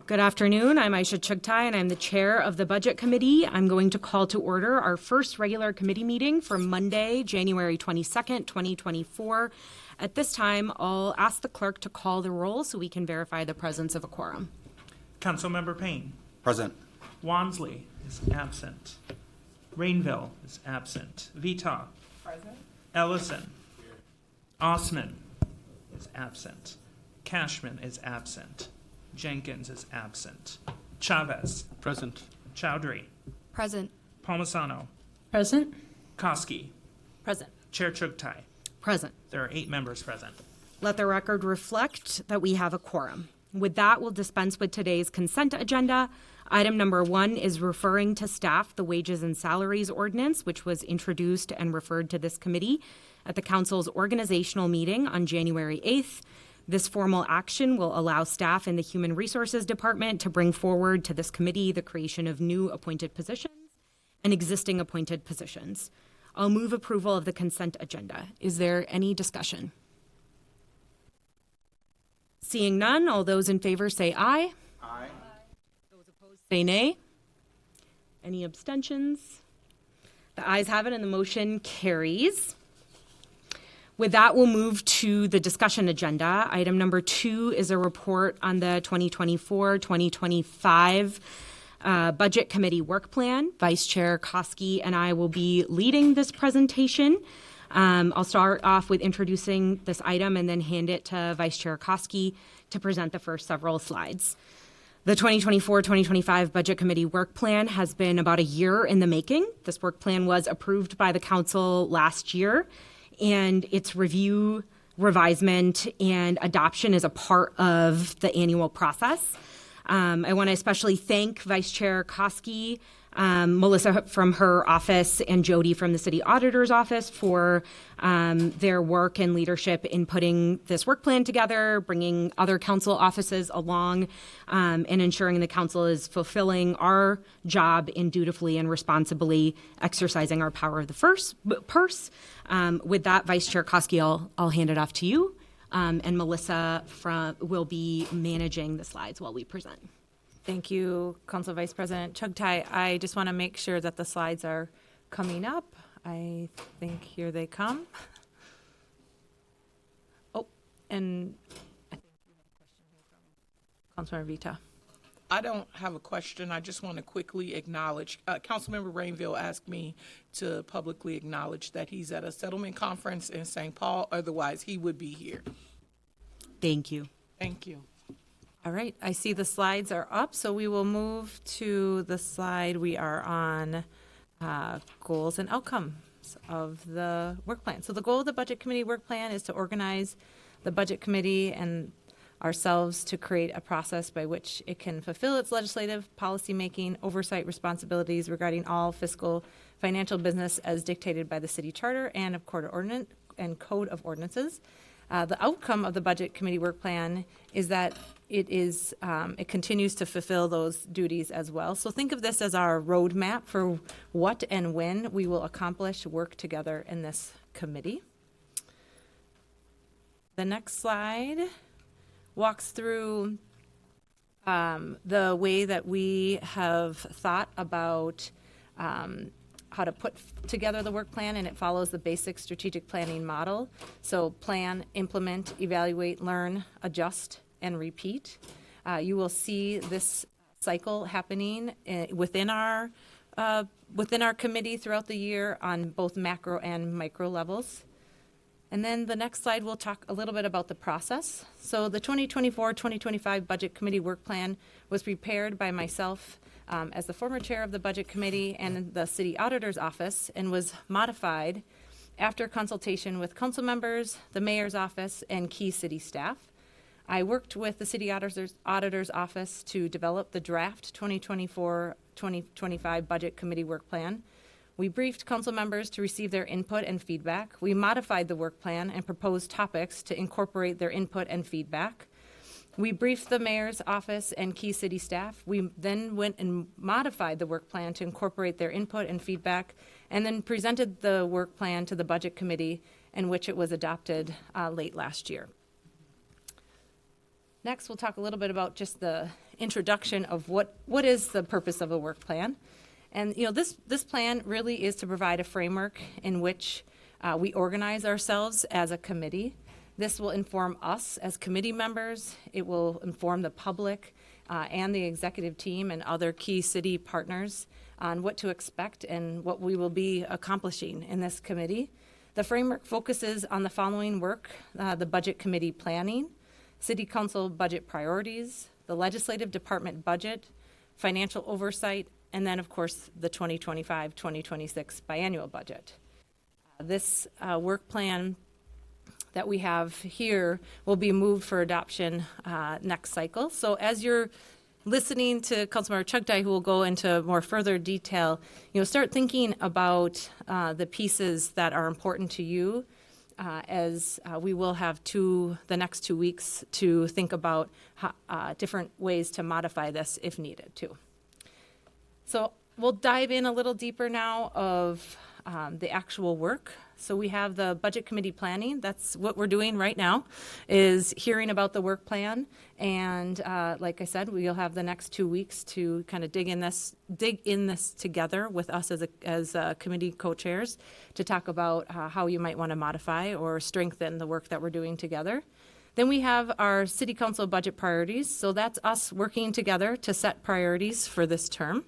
Good afternoon. I'm Aisha Chugtai, and I'm the chair of the Budget Committee. I'm going to call to order our first regular committee meeting for Monday, January 22nd, 2024. At this time, I'll ask the clerk to call the roll so we can verify the presence of a quorum. Councilmember Payne. Present. Wansley is absent. Rainville is absent. Vita. Present. Ellison. Osman is absent. Cashman is absent. Jenkins is absent. Chavez. Present. Chowdhury. Present. Palmisano. Present. Koski. Present. Chair Chugtai. Present. There are 8 members present. Let the record reflect that we have a quorum. With that, we'll dispense with today's consent agenda. Item number 1 is referring to staff the wages and salaries ordinance, which was introduced and referred to this committee at the council's organizational meeting on January 8th. This formal action will allow staff in the Human Resources Department to bring forward to this committee the creation of new appointed positions and existing appointed positions. I'll move approval of the consent agenda. Is there any discussion? Seeing none, all those in favor say aye. Aye. Those opposed say nay. Any abstentions? The ayes have it and the motion carries. With that, we'll move to the discussion agenda. Item number 2 is a report on the 2024-2025 Budget Committee Work Plan. Vice Chair Koski and I will be leading this presentation. I'll start off with introducing this item and then hand it to Vice Chair Koski to present the first several slides. The 2024-2025 Budget Committee Work Plan has been about a year in the making. This work plan was approved by the council last year, and its review, revisement, and adoption is a part of the annual process. I want to especially thank Vice Chair Koski, Melissa from her office, and Jody from the City Auditor's Office for their work and leadership in putting this work plan together, bringing other council offices along, and ensuring the council is fulfilling our job in dutifully and responsibly exercising our power of the purse. With that, Vice Chair Koski, I'll hand it off to you, and Melissa will be managing the slides while we present. Thank you, Council Vice President Chugtai. I just want to make sure that the slides are coming up. I think here they come. Oh, and I think you have a question here from Councilmember Vita. I don't have a question. I just want to quickly acknowledge, Councilmember Rainville asked me to publicly acknowledge that he's at a settlement conference in St. Paul. Otherwise, he would be here. Thank you. Thank you. All right, I see the slides are up, so we will move to the slide. We are on goals and outcomes of the work plan. So the goal of the Budget Committee work plan is to organize the Budget Committee and ourselves to create a process by which it can fulfill its legislative, policymaking, oversight responsibilities regarding all fiscal, financial business as dictated by the City Charter and of Code of Ordinances. The outcome of the Budget Committee work plan is that it continues to fulfill those duties as well. So think of this as our roadmap for what and when we will accomplish work together in this committee. The next slide walks through the way that we have thought about how to put together the work plan, and it follows the basic strategic planning model. So plan, implement, evaluate, learn, adjust, and repeat. You will see this cycle happening within our committee throughout the year on both macro and micro levels. And then the next slide, we'll talk a little bit about the process. So the 2024-2025 Budget Committee work plan was prepared by myself as the former chair of the Budget Committee and the City Auditor's Office, and was modified after consultation with council members, the mayor's office, and key city staff. I worked with the City Auditor's Office to develop the draft 2024-2025 Budget Committee work plan. We briefed council members to receive their input and feedback. We modified the work plan and proposed topics to incorporate their input and feedback. We briefed the mayor's office and key city staff. We then went and modified the work plan to incorporate their input and feedback, and then presented the work plan to the Budget Committee, in which it was adopted late last year. Next, we'll talk a little bit about just the introduction of what is the purpose of a work plan. And, this plan really is to provide a framework in which we organize ourselves as a committee. This will inform us as committee members. It will inform the public and the executive team and other key city partners on what to expect and what we will be accomplishing in this committee. The framework focuses on the following work: the budget committee planning, city council budget priorities, the legislative department budget, financial oversight, and then, of course, the 2025-2026 biannual budget. This work plan that we have here will be moved for adoption next cycle. So as you're listening to Councilmember Chugtai, who will go into more further detail, start thinking about the pieces that are important to you, as we will have the next 2 weeks to think about different ways to modify this if needed too. So we'll dive in a little deeper now of the actual work. So we have the budget committee planning. That's what we're doing right now, is hearing about the work plan. And like I said, we'll have the next 2 weeks to kind of dig in this together with us as committee co-chairs to talk about how you might want to modify or strengthen the work that we're doing together. Then we have our city council budget priorities. So that's us working together to set priorities for this term.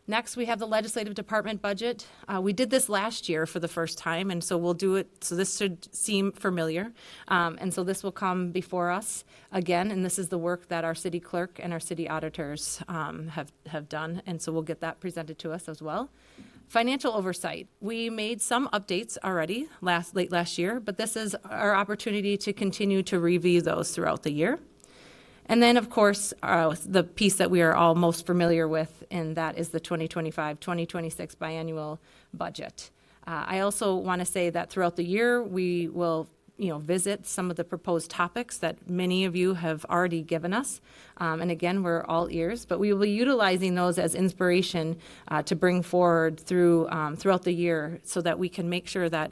Next, we have the legislative department budget. We did this last year for the first time, and so we'll do it. So this should seem familiar. And so this will come before us again, and this is the work that our city clerk and our city auditors have done, and so we'll get that presented to us as well. Financial oversight. We made some updates already late last year, but this is our opportunity to continue to review those throughout the year. And then, of course, the piece that we are all most familiar with, and that is the 2025-2026 biannual budget. I also want to say that throughout the year, we will visit some of the proposed topics that many of you have already given us. And again, we're all ears, but we will be utilizing those as inspiration to bring forward throughout the year so that we can make sure that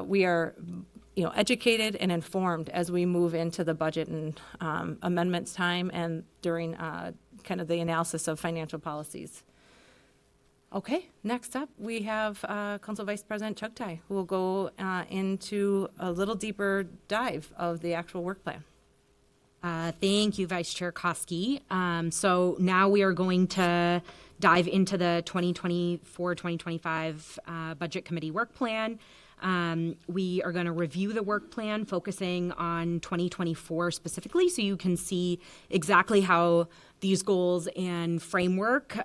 we are educated and informed as we move into the budget and amendments time and during kind of the analysis of financial policies. Okay, next up, we have Council Vice President Chugtai, who will go into a little deeper dive of the actual work plan. Thank you, Vice Chair Koski. So now we are going to dive into the 2024-2025 Budget Committee work plan. We are going to review the work plan focusing on 2024 specifically, so you can see exactly how these goals and framework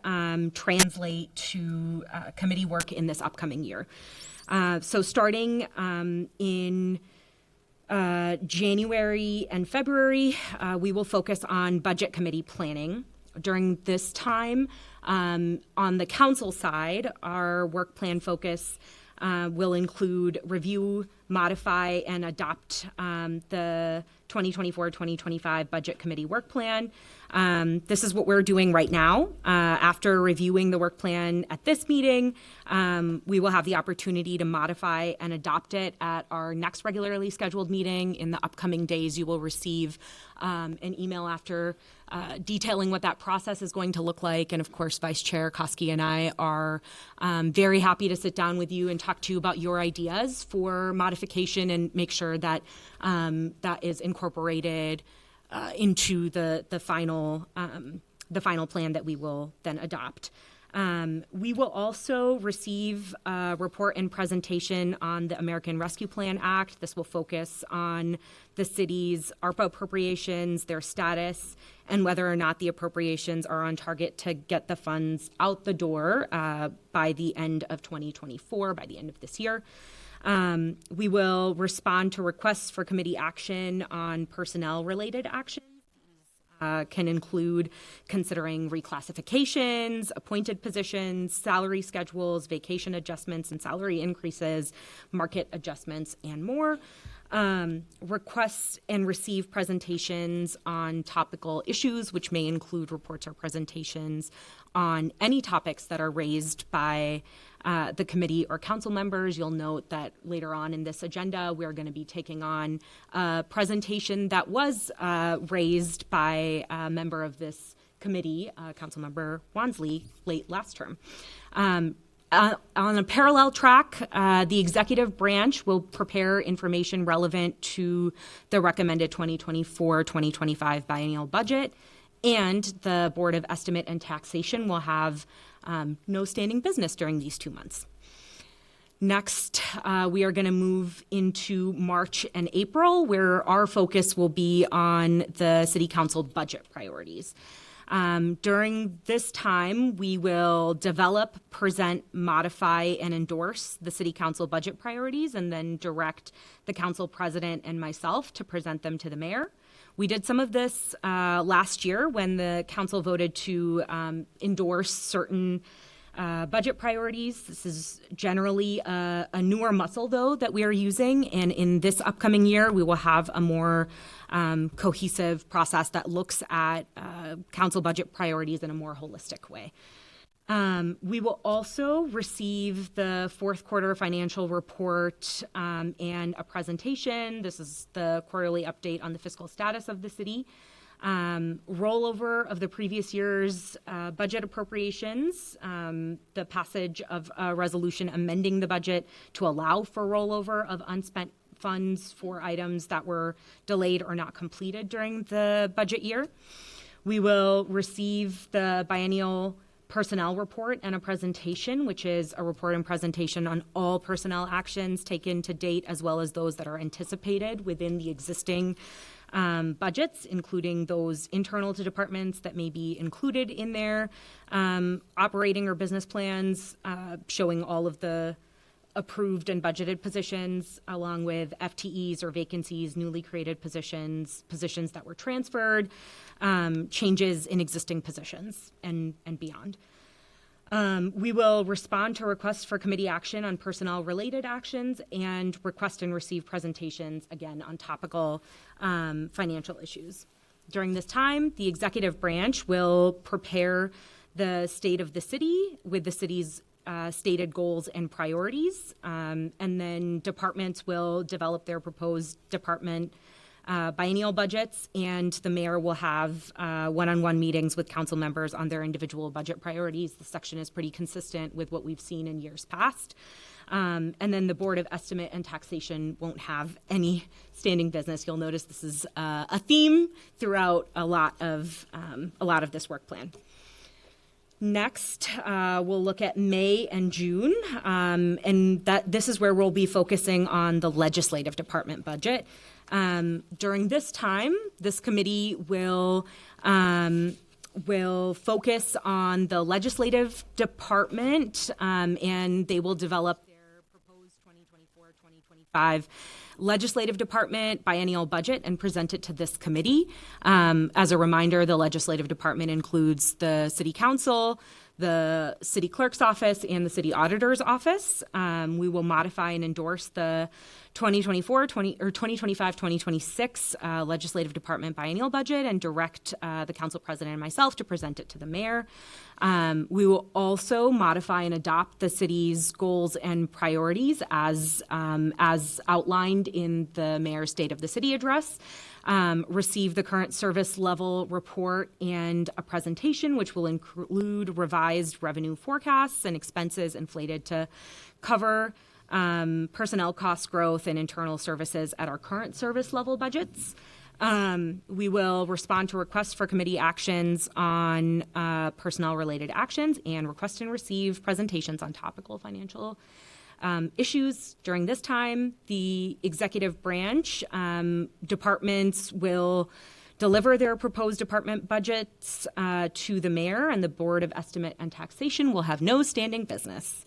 translate to committee work in this upcoming year. So starting in January and February, we will focus on budget committee planning. During this time, on the council side, our work plan focus will include review, modify, and adopt the 2024-2025 Budget Committee work plan. This is what we're doing right now. After reviewing the work plan at this meeting, we will have the opportunity to modify and adopt it at our next regularly scheduled meeting. In the upcoming days, you will receive an email after detailing what that process is going to look like. And of course, Vice Chair Koski and I are very happy to sit down with you and talk to you about your ideas for modification and make sure that that is incorporated into the final plan that we will then adopt. We will also receive a report and presentation on the American Rescue Plan Act. This will focus on the city's ARPA appropriations, their status, and whether or not the appropriations are on target to get the funds out the door by the end of 2024, by the end of this year. We will respond to requests for committee action on personnel-related actions. Can include considering reclassifications, appointed positions, salary schedules, vacation adjustments and salary increases, market adjustments, and more. Request and receive presentations on topical issues, which may include reports or presentations on any topics that are raised by the committee or council members. You'll note that later on in this agenda, we're going to be taking on a presentation that was raised by a member of this committee, Councilmember Wansley, late last term. On a parallel track, the executive branch will prepare information relevant to the recommended 2024-2025 biennial budget, and the Board of Estimate and Taxation will have no standing business during these 2 months. Next, we are going to move into March and April, where our focus will be on the City Council budget priorities. During this time, we will develop, present, modify, and endorse the City Council budget priorities, and then direct the Council President and myself to present them to the Mayor. We did some of this last year when the Council voted to endorse certain budget priorities. This is generally a newer muscle, though, that we are using, and in this upcoming year, we will have a more cohesive process that looks at council budget priorities in a more holistic way. We will also receive the fourth quarter financial report and a presentation. This is the quarterly update on the fiscal status of the city. Rollover of the previous year's budget appropriations, the passage of a resolution amending the budget to allow for rollover of unspent funds for items that were delayed or not completed during the budget year. We will receive the biennial personnel report and a presentation, which is a report and presentation on all personnel actions taken to date, as well as those that are anticipated within the existing budgets, including those internal to departments that may be included in their operating or business plans, showing all of the approved and budgeted positions, along with FTEs or vacancies, newly created positions, positions that were transferred, changes in existing positions, and beyond. We will respond to requests for committee action on personnel-related actions and request and receive presentations, again, on topical financial issues. During this time, the executive branch will prepare the state of the city with the city's stated goals and priorities, and then departments will develop their proposed department biennial budgets, and the mayor will have one-on-one meetings with council members on their individual budget priorities. The section is pretty consistent with what we've seen in years past. And then the Board of Estimate and Taxation won't have any standing business. You'll notice this is a theme throughout a lot of this work plan. Next, we'll look at May and June, and this is where we'll be focusing on the legislative department budget. During this time, this committee will focus on the legislative department, and they will develop their proposed 2024-2025 legislative department biennial budget and present it to this committee. As a reminder, the legislative department includes the city council, the city clerk's office, and the city auditor's office. We will modify and endorse the 2025-2026 legislative department biennial budget and direct the council president and myself to present it to the mayor. We will also modify and adopt the city's goals and priorities as outlined in the mayor's State of the City address. Receive the current service level report and a presentation, which will include revised revenue forecasts and expenses inflated to cover personnel cost growth and internal services at our current service level budgets. We will respond to requests for committee actions on personnel-related actions and request and receive presentations on topical financial issues. During this time, the executive branch departments will deliver their proposed department budgets to the mayor, and the Board of Estimate and Taxation will have no standing business.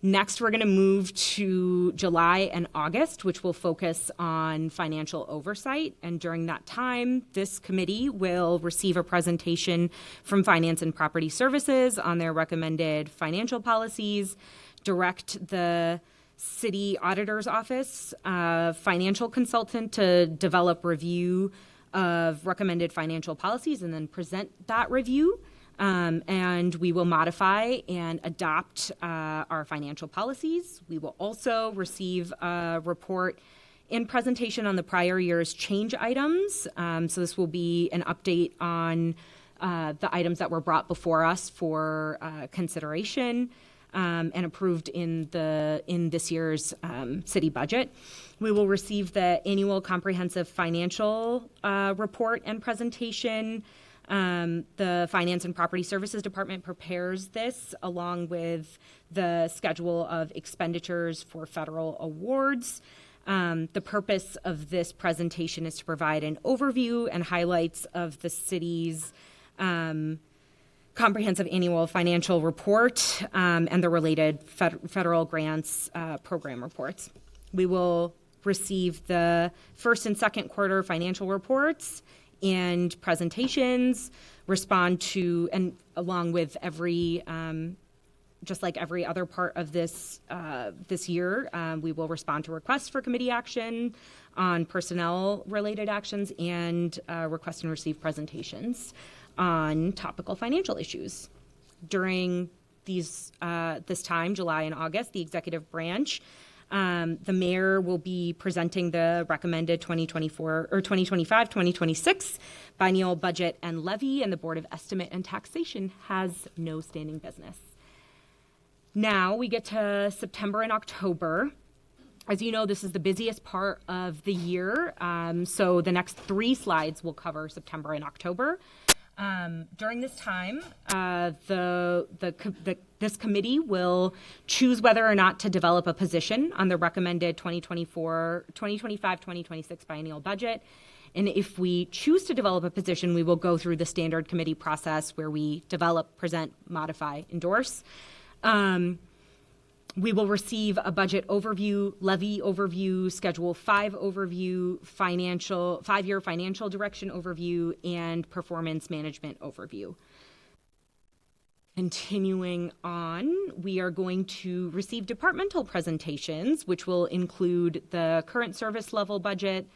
Next, we're going to move to July and August, which will focus on financial oversight. And during that time, this committee will receive a presentation from Finance and Property Services on their recommended financial policies, direct the city auditor's office, financial consultant to develop review of recommended financial policies and then present that review. And we will modify and adopt our financial policies. We will also receive a report and presentation on the prior year's change items. So this will be an update on the items that were brought before us for consideration and approved in this year's city budget. We will receive the annual comprehensive financial report and presentation. The Finance and Property Services Department prepares this along with the schedule of expenditures for federal awards. The purpose of this presentation is to provide an overview and highlights of the city's comprehensive annual financial report and the related federal grants program reports. We will receive the first and second quarter financial reports and presentations, respond to, and along with every, just like every other part of this year, we will respond to requests for committee action on personnel-related actions and request and receive presentations on topical financial issues. During this time, July and August, the executive branch, the mayor will be presenting the recommended 2024 or 2025, 2026 biennial budget and levy, and the Board of Estimate and Taxation has no standing business. Now we get to September and October. As you know, this is the busiest part of the year, so the next 3 slides will cover September and October. During this time, this committee will choose whether or not to develop a position on the recommended 2025-2026 biennial budget. And if we choose to develop a position, we will go through the standard committee process where we develop, present, modify, endorse. We will receive a budget overview, levy overview, Schedule 5 overview, 5-year financial direction overview, and performance management overview. Continuing on, we are going to receive departmental presentations, which will include the current service level budget,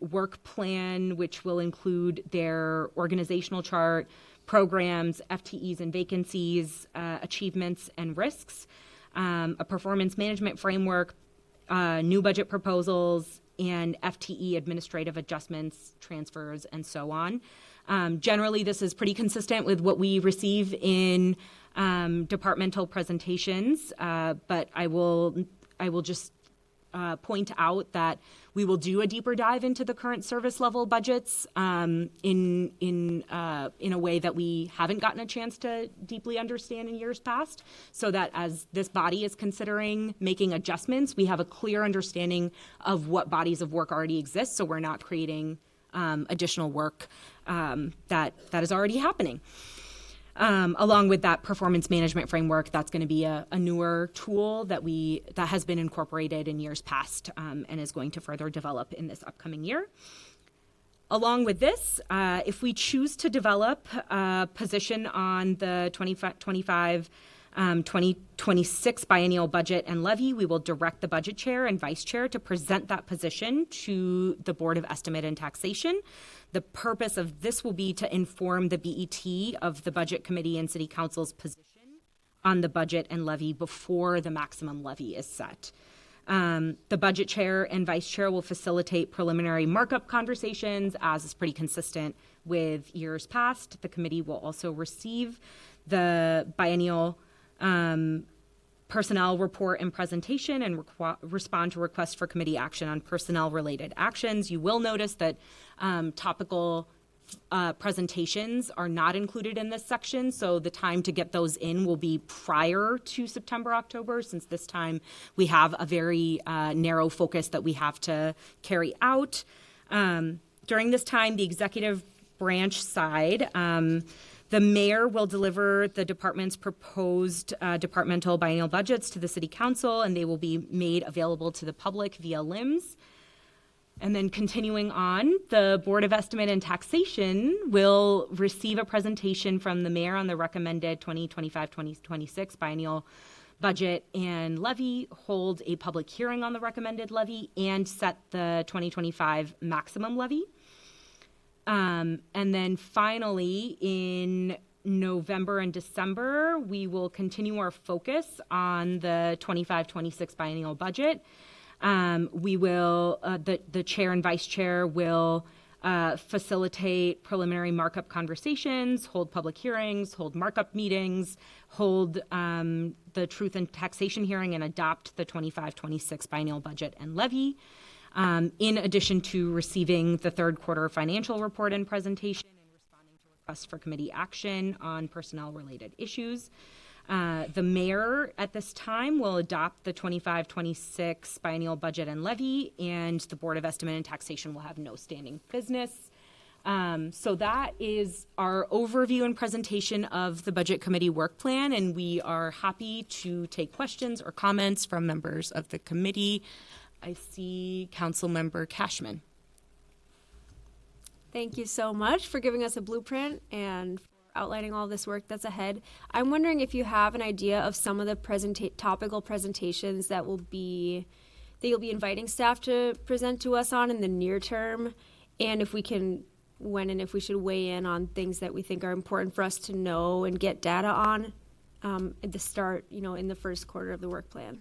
work plan, which will include their organizational chart, programs, FTEs and vacancies, achievements and risks, a performance management framework, new budget proposals, and FTE administrative adjustments, transfers, and so on. Generally, this is pretty consistent with what we receive in departmental presentations, but I will just point out that we will do a deeper dive into the current service level budgets in a way that we haven't gotten a chance to deeply understand in years past, so that as this body is considering making adjustments, we have a clear understanding of what bodies of work already exist, so we're not creating additional work that is already happening. Along with that performance management framework, that's going to be a newer tool that has been incorporated in years past and is going to further develop in this upcoming year. Along with this, if we choose to develop a position on the 2026 biennial budget and levy, we will direct the budget chair and vice chair to present that position to the Board of Estimate and Taxation. The purpose of this will be to inform the BET of the Budget Committee and City Council's position on the budget and levy before the maximum levy is set. The budget chair and vice chair will facilitate preliminary markup conversations, as is pretty consistent with years past. The committee will also receive the biennial personnel report and presentation and respond to requests for committee action on personnel-related actions. You will notice that topical presentations are not included in this section, so the time to get those in will be prior to September, October, since this time we have a very narrow focus that we have to carry out. During this time, the executive branch side, the mayor will deliver the department's proposed departmental biennial budgets to the city council, and they will be made available to the public via LIMS. And then continuing on, the Board of Estimate and Taxation will receive a presentation from the mayor on the recommended 2025-2026 biennial budget and levy, hold a public hearing on the recommended levy, and set the 2025 maximum levy. And then finally, in November and December, we will continue our focus on the 25-26 biennial budget. We will, the chair and vice chair will facilitate preliminary markup conversations, hold public hearings, hold markup meetings, hold the truth and taxation hearing, and adopt the 25-26 biennial budget and levy. In addition to receiving the third quarter financial report and presentation and responding to requests for committee action on personnel-related issues. The mayor at this time will adopt the 25-26 biennial budget and levy, and the Board of Estimate and Taxation will have no standing business. So that is our overview and presentation of the Budget Committee work plan, and we are happy to take questions or comments from members of the committee. I see Councilmember Cashman. Thank you so much for giving us a blueprint and for outlining all this work that's ahead. I'm wondering if you have an idea of some of the topical presentations that you'll be inviting staff to present to us on in the near term, and if we can, when and if we should weigh in on things that we think are important for us to know and get data on at the start, in the first quarter of the work plan.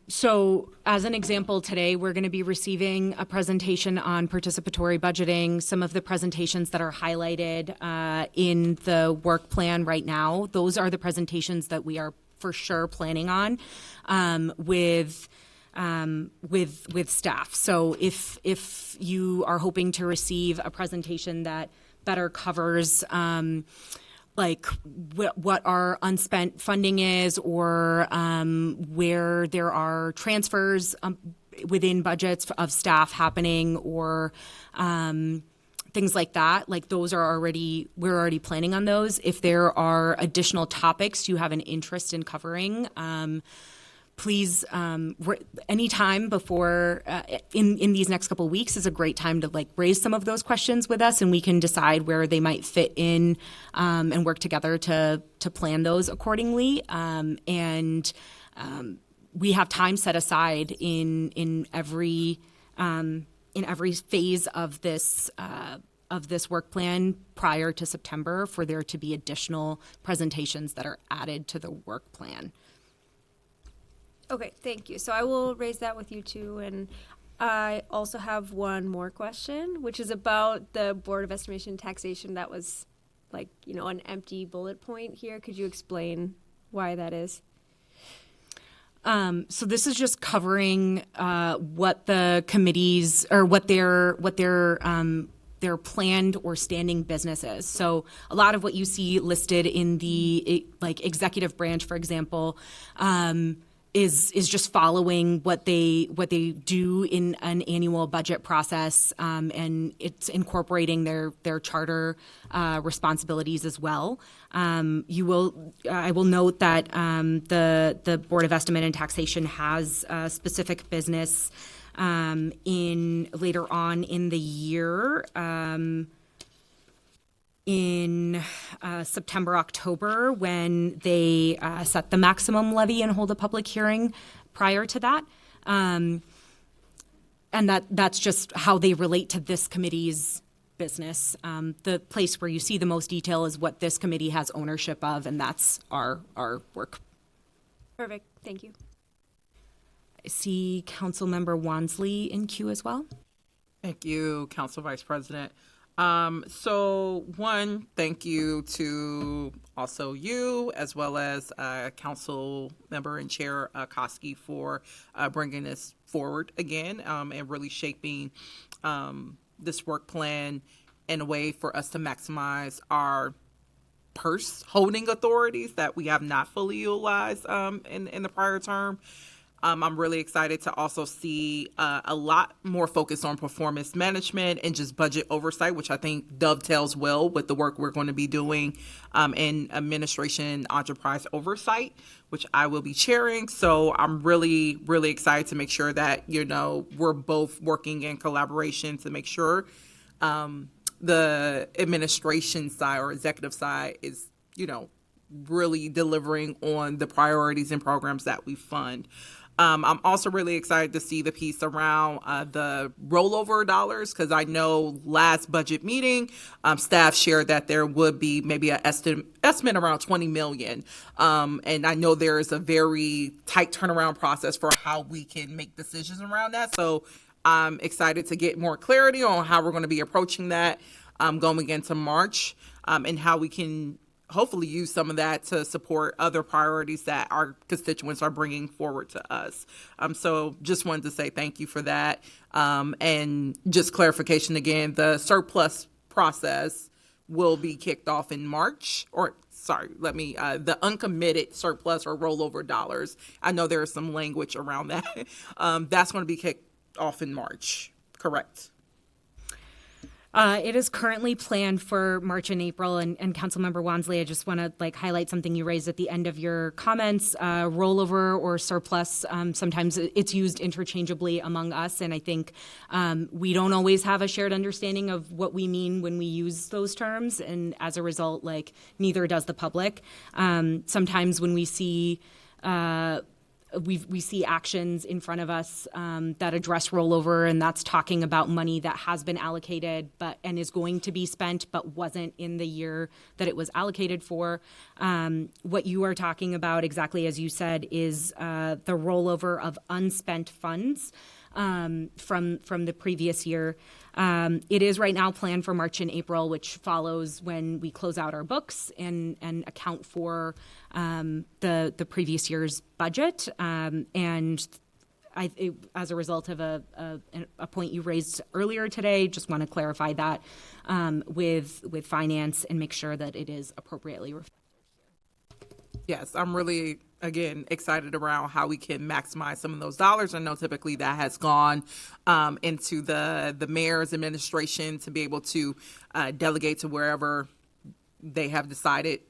So as an example, today we're going to be receiving a presentation on participatory budgeting. Some of the presentations that are highlighted in the work plan right now, those are the presentations that we are for sure planning on with staff. So if you are hoping to receive a presentation that better covers like what our unspent funding is, or where there are transfers within budgets of staff happening, or things like that. Like those are we're already planning on those. If there are additional topics you have an interest in covering, please, anytime before in these next couple of weeks is a great time to raise some of those questions with us, and we can decide where they might fit in and work together to plan those accordingly. And we have time set aside in every phase of this work plan prior to September for there to be additional presentations that are added to the work plan. Okay, thank you. So I will raise that with you too. And I also have one more question, which is about the Board of Estimation and Taxation. That was an empty bullet point here. Could you explain why that is? So this is just covering what the committees or what their planned or standing business is. So a lot of what you see listed in the executive branch, for example, is just following what they do in an annual budget process, and it's incorporating their charter responsibilities as well. I will note that the Board of Estimate and Taxation has specific business in later on in the year. In September, October, when they set the maximum levy and hold a public hearing prior to that. And that's just how they relate to this committee's business. The place where you see the most detail is what this committee has ownership of, and that's our work. Perfect. Thank you. I see Councilmember Wansley in queue as well. Thank you, Council Vice President. So one, thank you to also you, as well as Council Member and Chair Koski for bringing this forward again and really shaping this work plan in a way for us to maximize our purse holding authorities that we have not fully utilized in the prior term. I'm really excited to also see a lot more focus on performance management and just budget oversight, which I think dovetails well with the work we're going to be doing in administration enterprise oversight, which I will be chairing. So I'm really, really excited to make sure that, we're both working in collaboration to make sure the administration side or executive side is, really delivering on the priorities and programs that we fund. I'm also really excited to see the piece around the rollover dollars, because I know last budget meeting, staff shared that there would be maybe an estimate around 20 million. And I know there is a very tight turnaround process for how we can make decisions around that. So I'm excited to get more clarity on how we're going to be approaching that going into March, and how we can hopefully use some of that to support other priorities that our constituents are bringing forward to us. So just wanted to say thank you for that. And just clarification again, the surplus process will be kicked off in March, the uncommitted surplus or rollover dollars. I know there is some language around that. That's going to be kicked off in March, correct? It is currently planned for March and April, and Councilmember Wansley, I just want to highlight something you raised at the end of your comments. Rollover or surplus, sometimes it's used interchangeably among us, and I think we don't always have a shared understanding of what we mean when we use those terms, and as a result, neither does the public. Sometimes when we see we see actions in front of us that address rollover, and that's talking about money that has been allocated and is going to be spent but wasn't in the year that it was allocated for. What you are talking about, exactly as you said, is the rollover of unspent funds from the previous year. It is right now planned for March and April, which follows when we close out our books and account for the previous year's budget. And as a result of a point you raised earlier today, just want to clarify that with finance and make sure that it is appropriately reflected. Yes, I'm really, again, excited around how we can maximize some of those dollars. I know typically that has gone into the mayor's administration to be able to delegate to wherever they have decided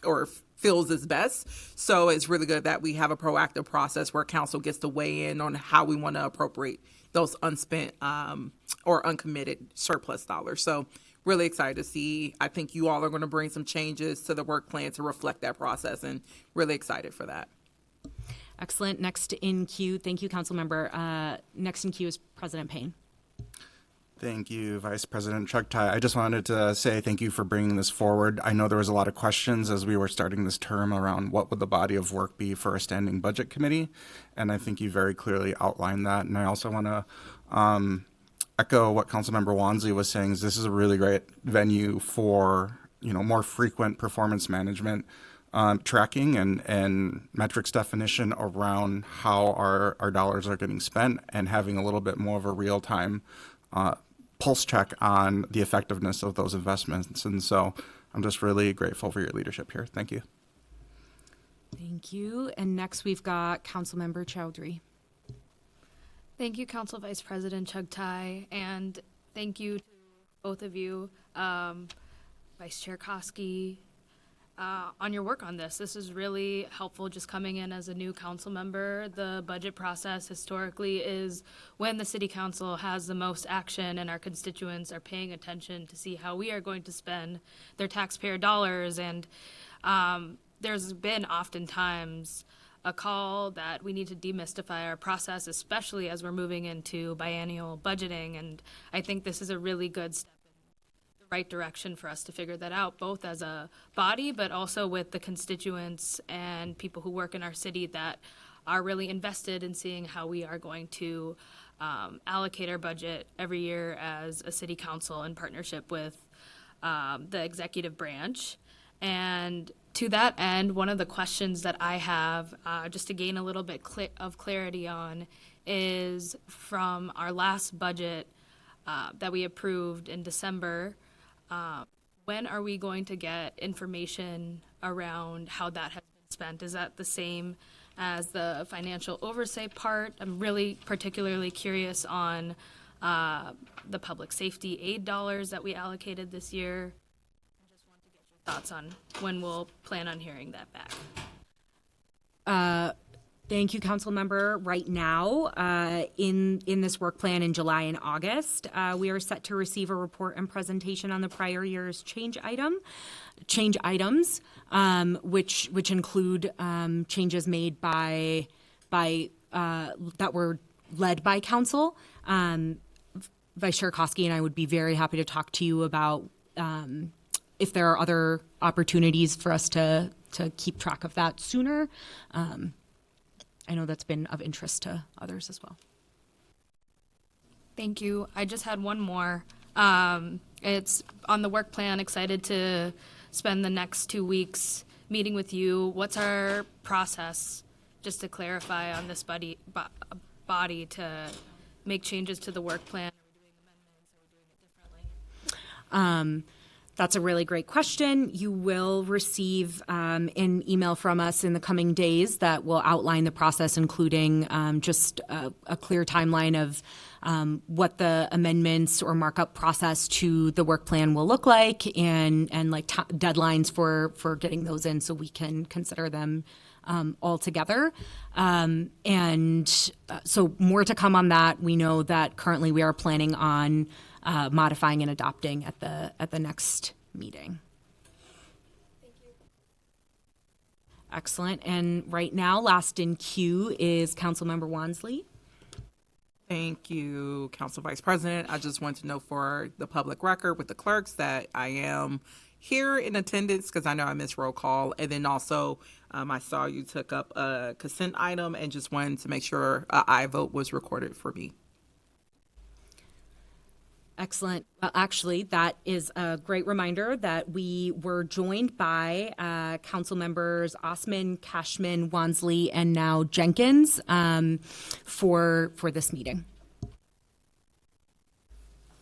or feels is best. So it's really good that we have a proactive process where council gets to weigh in on how we want to appropriate those unspent or uncommitted surplus dollars. So really excited to see. I think you all are going to bring some changes to the work plan to reflect that process, and really excited for that. Excellent. Next in queue, thank you, Councilmember. Next in queue is President Payne. Thank you, Vice President Chugtai. I just wanted to say thank you for bringing this forward. I know there was a lot of questions as we were starting this term around what would the body of work be for a standing budget committee, and I think you very clearly outlined that. And I also want to echo what Councilmember Wansley was saying. Is this is a really great venue for more frequent performance management tracking and metrics definition around how our dollars are getting spent, and having a little bit more of a real-time pulse check on the effectiveness of those investments. And so I'm just really grateful for your leadership here. Thank you. Thank you. And next we've got Councilmember Chowdhury. Thank you, Council Vice President Chugtai, and thank you to both of you, Vice Chair Koski, on your work on this. This is really helpful just coming in as a new council member. The budget process historically is when the city council has the most action and our constituents are paying attention to see how we are going to spend their taxpayer dollars. And there's been oftentimes a call that we need to demystify our process, especially as we're moving into biennial budgeting. And I think this is a really good step in the right direction for us to figure that out, both as a body, but also with the constituents and people who work in our city that are really invested in seeing how we are going to allocate our budget every year as a city council in partnership with the executive branch. And to that end, one of the questions that I have, just to gain a little bit of clarity on, is from our last budget that we approved in December. When are we going to get information around how that has been spent? Is that the same as the financial oversight part? I'm really particularly curious on the public safety aid dollars that we allocated this year. Thoughts on when we'll plan on hearing that back. Thank you, Council Member. Right now, in this work plan in July and August, we are set to receive a report and presentation on the prior year's change items. which include changes made by that were led by council. Vice Chair Koski and I would be very happy to talk to you about if there are other opportunities for us to keep track of that sooner. I know that's been of interest to others as well. Thank you. I just had one more. It's on the work plan. Excited to spend the next 2 weeks meeting with you. What's our process, just to clarify, on this body to make changes to the work plan? Are we doing amendments? Are we doing it differently? That's a really great question. You will receive an email from us in the coming days that will outline the process, including just a clear timeline of what the amendments or markup process to the work plan will look like, and like deadlines for getting those in so we can consider them all together. So more to come on that. We know that currently we are planning on modifying and adopting at the next meeting. Thank you. Excellent. And right now, last in queue is Councilmember Wansley. Thank you, Council Vice President. I just want to know for the public record with the clerks that I am here in attendance because I know I missed roll call. And then also I saw you took up a consent item and just wanted to make sure I vote was recorded for me. Excellent. Well, actually, that is a great reminder that we were joined by council members Osman, Cashman, Wansley, and now Jenkins for this meeting.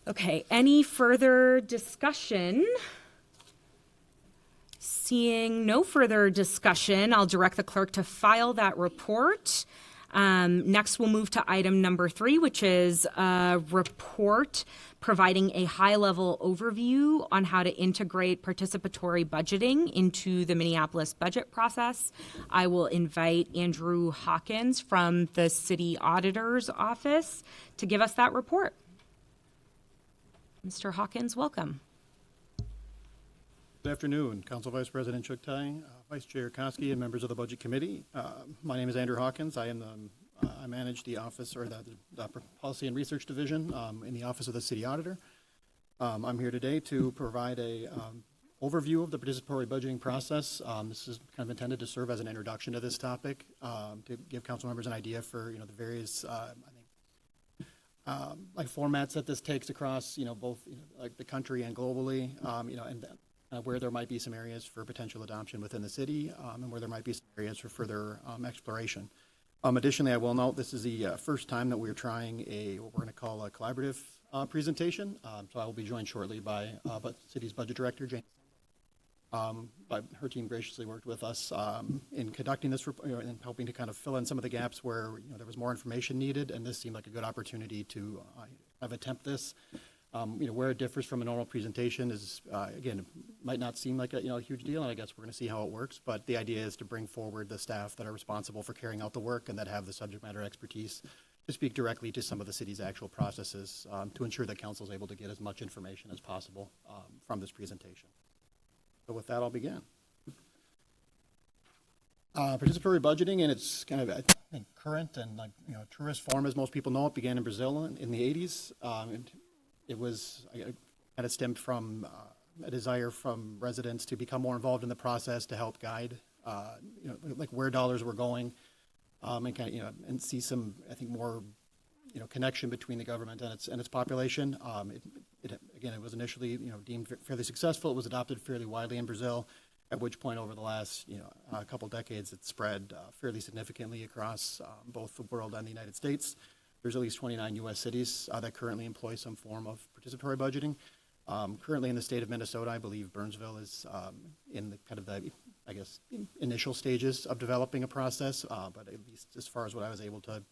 Okay, any further discussion? Seeing no further discussion, I'll direct the clerk to file that report. Next, we'll move to item number 3, which is a report providing a high-level overview on how to integrate participatory budgeting into the Minneapolis budget process. I will invite Andrew Hawkins from the City Auditor's Office to give us that report. Mr. Hawkins, welcome. Good afternoon, Council Vice President Chuktai, Vice Chair Koski, and members of the Budget Committee. My name is Andrew Hawkins. I manage the office, or the Policy and Research Division in the Office of the City Auditor. I'm here today to provide a overview of the participatory budgeting process. This is kind of intended to serve as an introduction to this topic, to give council members an idea for the various like formats that this takes across both like the country and globally, and where there might be some areas for potential adoption within the city, and where there might be some areas for further exploration. Additionally, I will note this is the first time that we're trying what we're going to call a collaborative presentation. So I will be joined shortly by City's Budget Director, Jane. But her team graciously worked with us in conducting this report and helping to kind of fill in some of the gaps where there was more information needed, and this seemed like a good opportunity to attempt this. Where it differs from a normal presentation is, again, it might not seem like a huge deal, and I guess we're going to see how it works, but the idea is to bring forward the staff that are responsible for carrying out the work and that have the subject matter expertise to speak directly to some of the city's actual processes to ensure that council is able to get as much information as possible from this presentation. So with that, I'll begin. Participatory budgeting in its kind of, I think, current and truest form, as most people know it, began in Brazil in the 80s. It was kind of stemmed from a desire from residents to become more involved in the process, to help guide, like where dollars were going, and kind of and see some, I think, more connection between the government and its population. It was initially deemed fairly successful. It was adopted fairly widely in Brazil, at which point over the last a couple decades it spread fairly significantly across both the world and the United States. There's at least 29 U.S. cities that currently employ some form of participatory budgeting. Currently in the state of Minnesota, I believe Burnsville is in the kind of the, I guess, initial stages of developing a process, but at least as far as what I was able to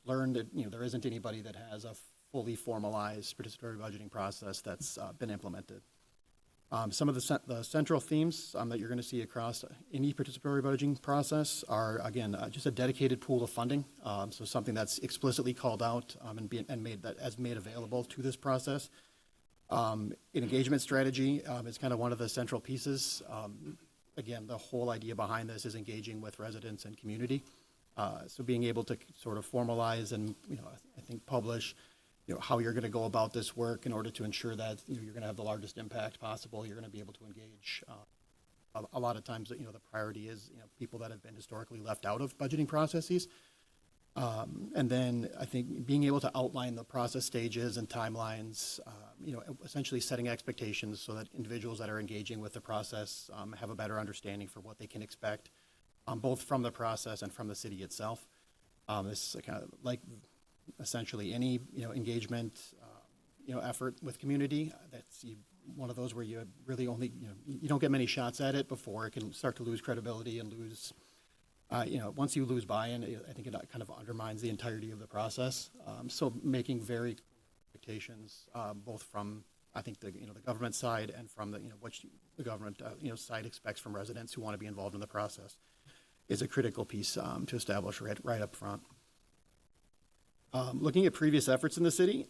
learn, that there isn't anybody that has a fully formalized participatory budgeting process that's been implemented. Some of the central themes that you're going to see across any participatory budgeting process are, again, just a dedicated pool of funding. So something that's explicitly called out and made available to this process. An engagement strategy is kind of one of the central pieces. Again, the whole idea behind this is engaging with residents and community. So being able to sort of formalize and, I think publish, how you're going to go about this work in order to ensure that, you're going to have the largest impact possible. You're going to be able to engage. A lot of times, the priority is, people that have been historically left out of budgeting processes. And then I think being able to outline the process stages and timelines, essentially setting expectations so that individuals that are engaging with the process have a better understanding for what they can expect, both from the process and from the city itself. This is kind of like essentially any, engagement, effort with community. That's one of those where you really only, you don't get many shots at it before it can start to lose credibility and lose. Once you lose buy-in, I think it kind of undermines the entirety of the process. So making very clear expectations, both from, I think, the government side and from the, what the government, side expects from residents who want to be involved in the process is a critical piece to establish right up front. Looking at previous efforts in the city,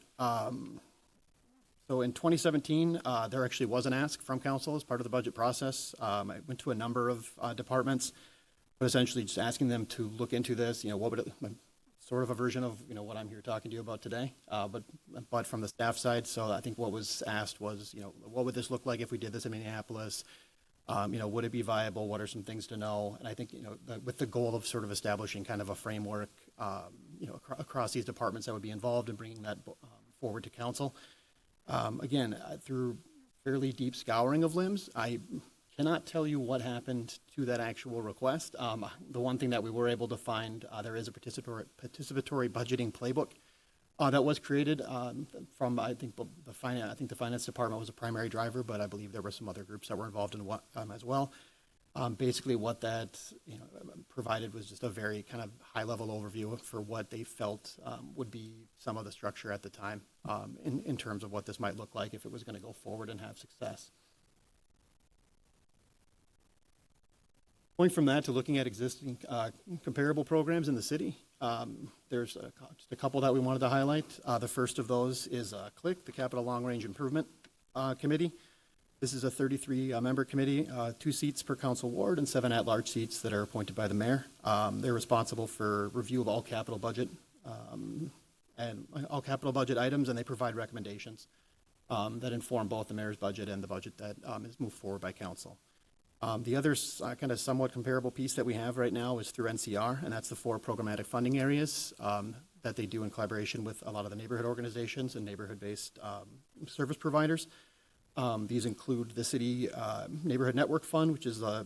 so in 2017, there actually was an ask from council as part of the budget process. I went to a number of departments, but essentially just asking them to look into this, what would it, sort of a version of, what I'm here talking to you about today, but from the staff side. So I think what was asked was, what would this look like if we did this in Minneapolis? Would it be viable? What are some things to know? And I think, with the goal of sort of establishing kind of a framework, across these departments that would be involved in bringing that forward to council. Again, through fairly deep scouring of limbs, I cannot tell you what happened to that actual request. The one thing that we were able to find, there is a participatory budgeting playbook that was created from, I think, the finance department was a primary driver, but I believe there were some other groups that were involved in as well. Basically, what that provided was just a very kind of high-level overview for what they felt would be some of the structure at the time in terms of what this might look like if it was going to go forward and have success. Going from that to looking at existing comparable programs in the city, there's just a couple that we wanted to highlight. The first of those is CLIC, the Capital Long Range Improvement Committee. This is a 33-member committee, 2 seats per council ward and 7 at-large seats that are appointed by the mayor. They're responsible for review of all capital budget and all capital budget items, and they provide recommendations that inform both the mayor's budget and the budget that is moved forward by council. The other kind of somewhat comparable piece that we have right now is through NCR, and that's the 4 programmatic funding areas that they do in collaboration with a lot of the neighborhood organizations and neighborhood-based service providers. These include the City Neighborhood Network Fund, which is a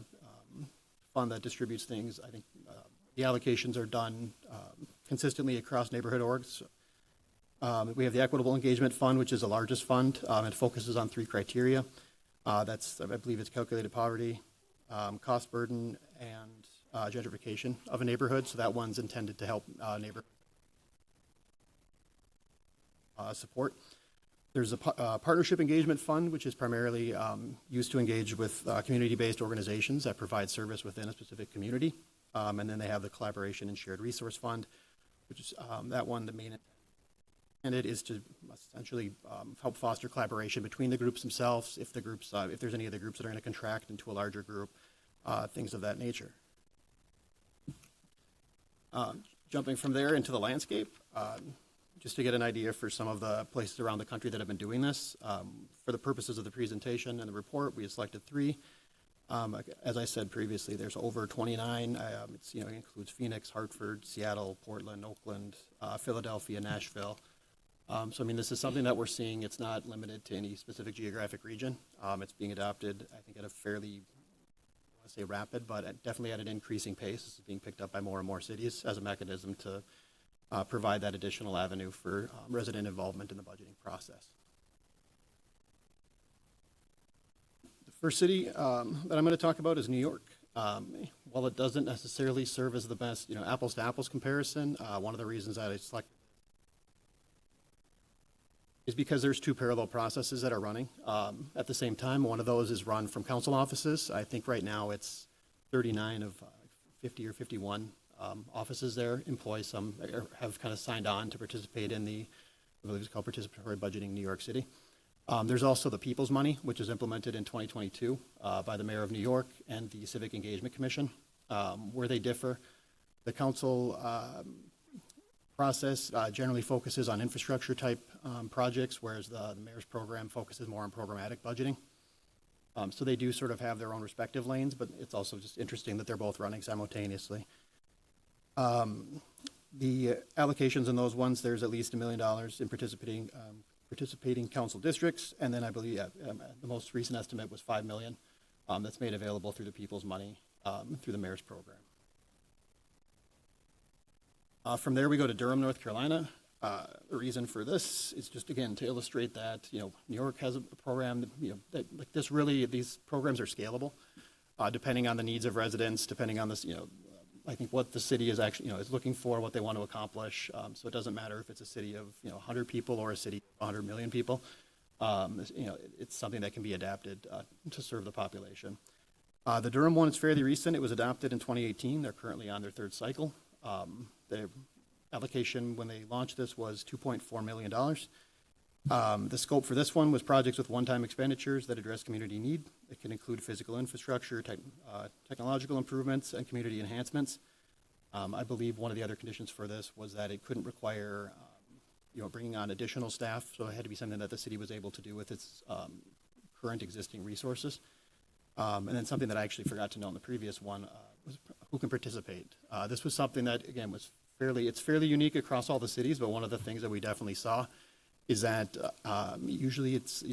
fund that distributes things. I think the allocations are done consistently across neighborhood orgs. We have the Equitable Engagement Fund, which is the largest fund. It focuses on 3 criteria. That's, I believe it's calculated poverty, cost burden, and gentrification of a neighborhood. So that one's intended to help neighborhood support. There's a partnership engagement fund, which is primarily used to engage with community-based organizations that provide service within a specific community. And then they have the collaboration and shared resource fund, which is that one, the main and it is to essentially help foster collaboration between the groups themselves, if the groups, if there's any of the groups that are going to contract into a larger group, things of that nature. Jumping from there into the landscape, just to get an idea for some of the places around the country that have been doing this. For the purposes of the presentation and the report, we have selected 3. As I said previously, there's over 29. It includes Phoenix, Hartford, Seattle, Portland, Oakland, Philadelphia, Nashville. So, this is something that we're seeing. It's not limited to any specific geographic region. It's being adopted, I think, at a fairly, I want to say rapid, but definitely at an increasing pace. It's being picked up by more and more cities as a mechanism to provide that additional avenue for resident involvement in the budgeting process. The first city that I'm going to talk about is New York. While it doesn't necessarily serve as the best, apples-to-apples comparison, one of the reasons that I selected is because there's 2 parallel processes that are running at the same time. One of those is run from council offices. I think right now it's 39 of 50 or 51 offices there employ some, or have kind of signed on to participate in the, I believe it's called Participatory Budgeting New York City. There's also the People's Money, which is implemented in 2022 by the Mayor of New York and the Civic Engagement Commission. Where they differ, the council process generally focuses on infrastructure type projects, whereas the mayor's program focuses more on programmatic budgeting. So they do sort of have their own respective lanes, but it's also just interesting that they're both running simultaneously. The allocations in those ones, there's at least $1 million in participating council districts, and then I believe the most recent estimate was $5 million that's made available through the People's Money through the mayor's program. From there, we go to Durham, North Carolina. The reason for this is just, again, to illustrate that, New York has a program, that, like this really, these programs are scalable, depending on the needs of residents, depending on this, I think what the city is actually, is looking for, what they want to accomplish. So it doesn't matter if it's a city of, 100 people or a city of 100 million people. It's something that can be adapted to serve the population. The Durham one is fairly recent. It was adopted in 2018. They're currently on their third cycle. The allocation when they launched this was $2.4 million. The scope for this one was projects with one-time expenditures that address community need. It can include physical infrastructure, technological improvements, and community enhancements. I believe one of the other conditions for this was that it couldn't require, bringing on additional staff, so it had to be something that the city was able to do with its current existing resources. And then something that I actually forgot to note in the previous one was who can participate. This was something that, again, was fairly unique across all the cities, but one of the things that we definitely saw is that usually it's,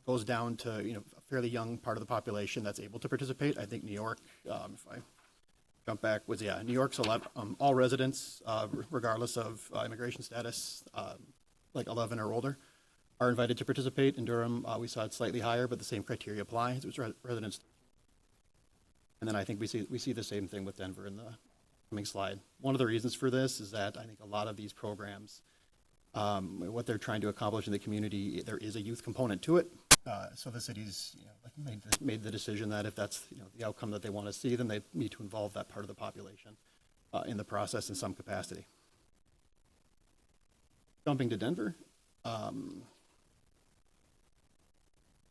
goes down to, a fairly young part of the population that's able to participate. I think New York, if I jump back, New York's all residents, regardless of immigration status, like 11 or older, are invited to participate. In Durham, we saw it slightly higher, but the same criteria apply. It was residents. And then I think we see the same thing with Denver in the coming slide. One of the reasons for this is that I think a lot of these programs, what they're trying to accomplish in the community, there is a youth component to it. So the cities made the decision that if that's the outcome that they want to see, then they need to involve that part of the population in the process in some capacity. Jumping to Denver.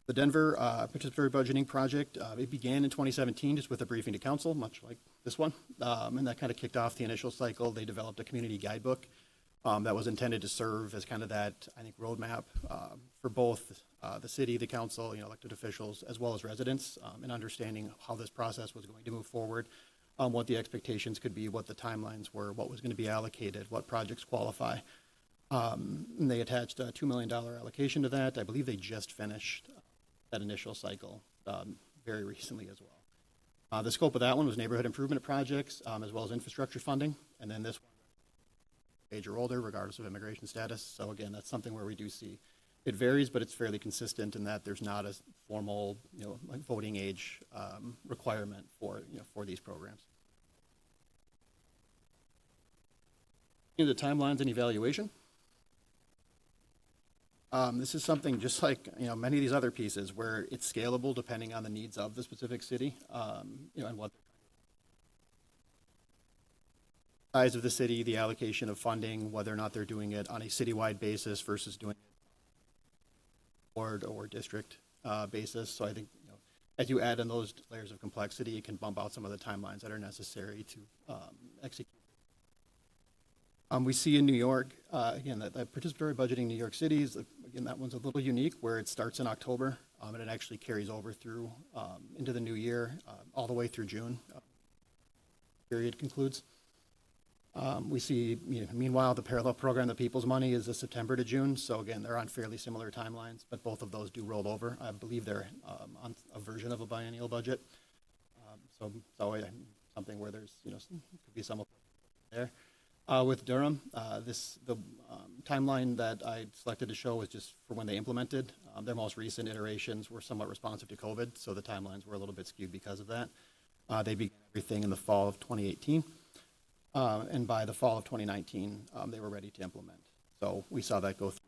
The Denver Participatory Budgeting Project, it began in 2017 just with a briefing to council, much like this one, and that kind of kicked off the initial cycle. They developed a community guidebook that was intended to serve as kind of that, I think, roadmap for both the city, the council, elected officials, as well as residents, in understanding how this process was going to move forward, what the expectations could be, what the timelines were, what was going to be allocated, what projects qualify. And they attached a $2 million allocation to that. I believe they just finished that initial cycle very recently as well. The scope of that one was neighborhood improvement projects, as well as infrastructure funding. And then this one, age or older, regardless of immigration status. So again, that's something where we do see it varies, but it's fairly consistent in that there's not a formal, like voting age requirement for these programs. The timelines and evaluation. This is something just like many of these other pieces where it's scalable depending on the needs of the specific city, and what the size of the city, the allocation of funding, whether or not they're doing it on a citywide basis versus doing it ward or district basis. So I think as you add in those layers of complexity, it can bump out some of the timelines that are necessary to execute. We see in New York, again, that participatory budgeting New York City is, again, that one's a little unique where it starts in October and it actually carries over through into the new year, all the way through June. Period concludes. We see, meanwhile, the parallel program, the People's Money, is a September to June. So again, they're on fairly similar timelines, but both of those do roll over. I believe they're on a version of a biennial budget. So something where there's, could be some there. With Durham, the timeline that I selected to show was just for when they implemented. Their most recent iterations were somewhat responsive to COVID, so the timelines were a little bit skewed because of that. They began everything in the fall of 2018, and by the fall of 2019, they were ready to implement. So we saw that go through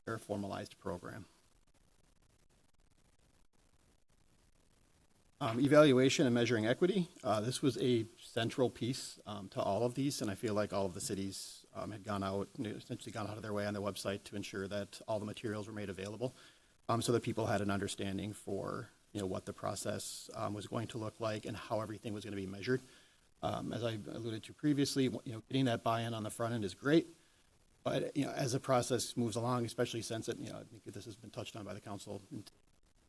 their formalized program. Evaluation and measuring equity. This was a central piece to all of these, and I feel like all of the cities had gone out, essentially gone out of their way on their website to ensure that all the materials were made available, so that people had an understanding for what the process was going to look like and how everything was going to be measured. As I alluded to previously, getting that buy-in on the front end is great, but as the process moves along, especially since it, I think this has been touched on by the council.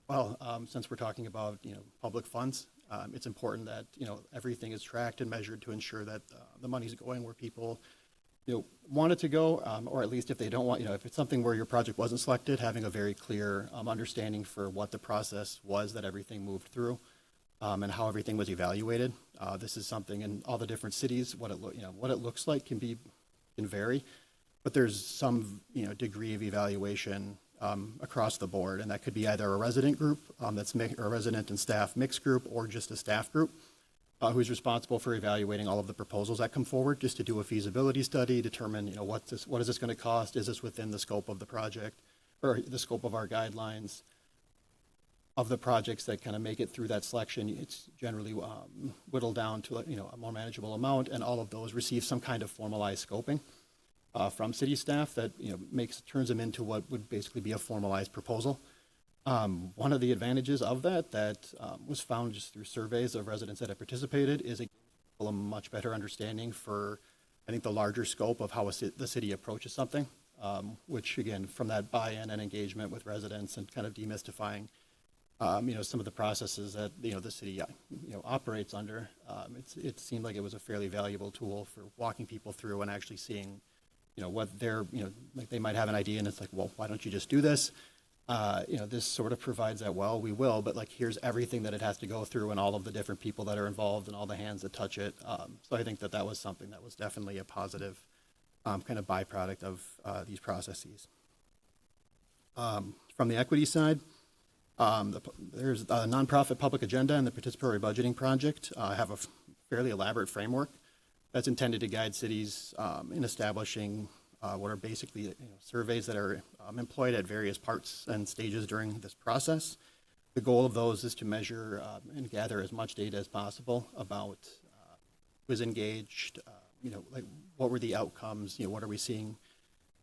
Well, since we're talking about, public funds, it's important that, everything is tracked and measured to ensure that the money's going where people, want it to go, or at least if they don't want, if it's something where your project wasn't selected, having a very clear understanding for what the process was that everything moved through, and how everything was evaluated. This is something in all the different cities, what it looks like can vary, but there's some, degree of evaluation across the board, and that could be either a resident group or a resident and staff mixed group, or just a staff group who's responsible for evaluating all of the proposals that come forward, just to do a feasibility study, determine what is this going to cost, is this within the scope of the project or the scope of our guidelines. Of the projects that kind of make it through that selection, it's generally whittled down to a more manageable amount, and all of those receive some kind of formalized scoping from city staff that turns them into what would basically be a formalized proposal. One of the advantages of that was found just through surveys of residents that have participated is a much better understanding for, I think, the larger scope of how the city approaches something, which again, from that buy-in and engagement with residents and kind of demystifying some of the processes that the city operates under, it seemed like it was a fairly valuable tool for walking people through and actually seeing what they're, like they might have an idea and it's like, well, why don't you just do this? This sort of provides that, well, we will, but like, here's everything that it has to go through and all of the different people that are involved and all the hands that touch it. So I think that was something that was definitely a positive kind of byproduct of these processes. From the equity side, there's a nonprofit public agenda and the participatory budgeting project have a fairly elaborate framework that's intended to guide cities in establishing what are basically surveys that are employed at various parts and stages during this process. The goal of those is to measure and gather as much data as possible about who is engaged, like what were the outcomes, what are we seeing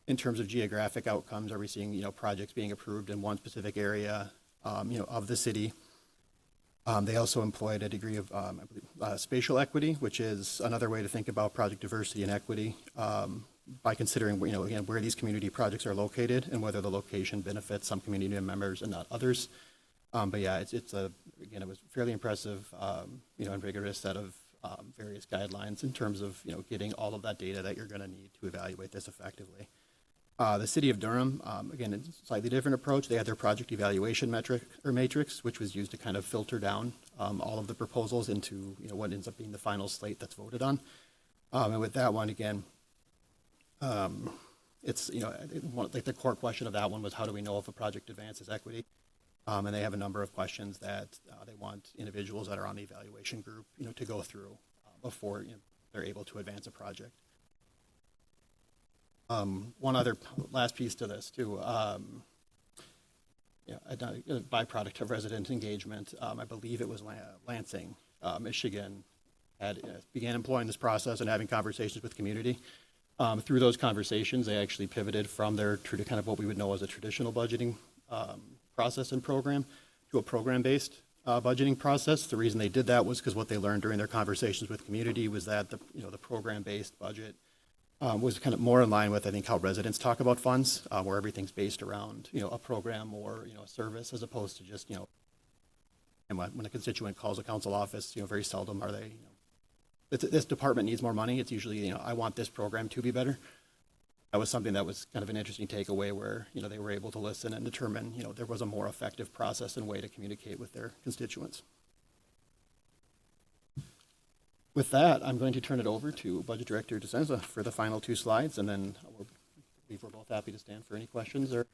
in terms of geographic outcomes? Are we seeing, projects being approved in one specific area, of the city? They also employed a degree of I believe, spatial equity, which is another way to think about project diversity and equity by considering, again, where these community projects are located and whether the location benefits some community members and not others. But yeah, it was fairly impressive, and rigorous set of various guidelines in terms of, getting all of that data that you're going to need to evaluate this effectively. The city of Durham, again, it's a slightly different approach. They had their project evaluation matrix, which was used to kind of filter down all of the proposals into what ends up being the final slate that's voted on. And with that one, again, it's like the core question of that one was, how do we know if a project advances equity? And they have a number of questions that they want individuals that are on the evaluation group to go through before they're able to advance a project. One other last piece to this too, a byproduct of resident engagement. I believe it was Lansing, Michigan, began employing this process and having conversations with community. Through those conversations, they actually pivoted from their kind of what we would know as a traditional budgeting process and program to a program-based budgeting process. The reason they did that was because what they learned during their conversations with community was that the program-based budget was kind of more in line with, I think, how residents talk about funds, where everything's based around, a program or, a service, as opposed to just, and when a constituent calls a council office, very seldom are they, this department needs more money. It's usually, I want this program to be better. That was something that was kind of an interesting takeaway where, they were able to listen and determine, there was a more effective process and way to communicate with their constituents. With that, I'm going to turn it over to Budget Director DeSenza for the final two slides, and then we're both happy to stand for any questions or.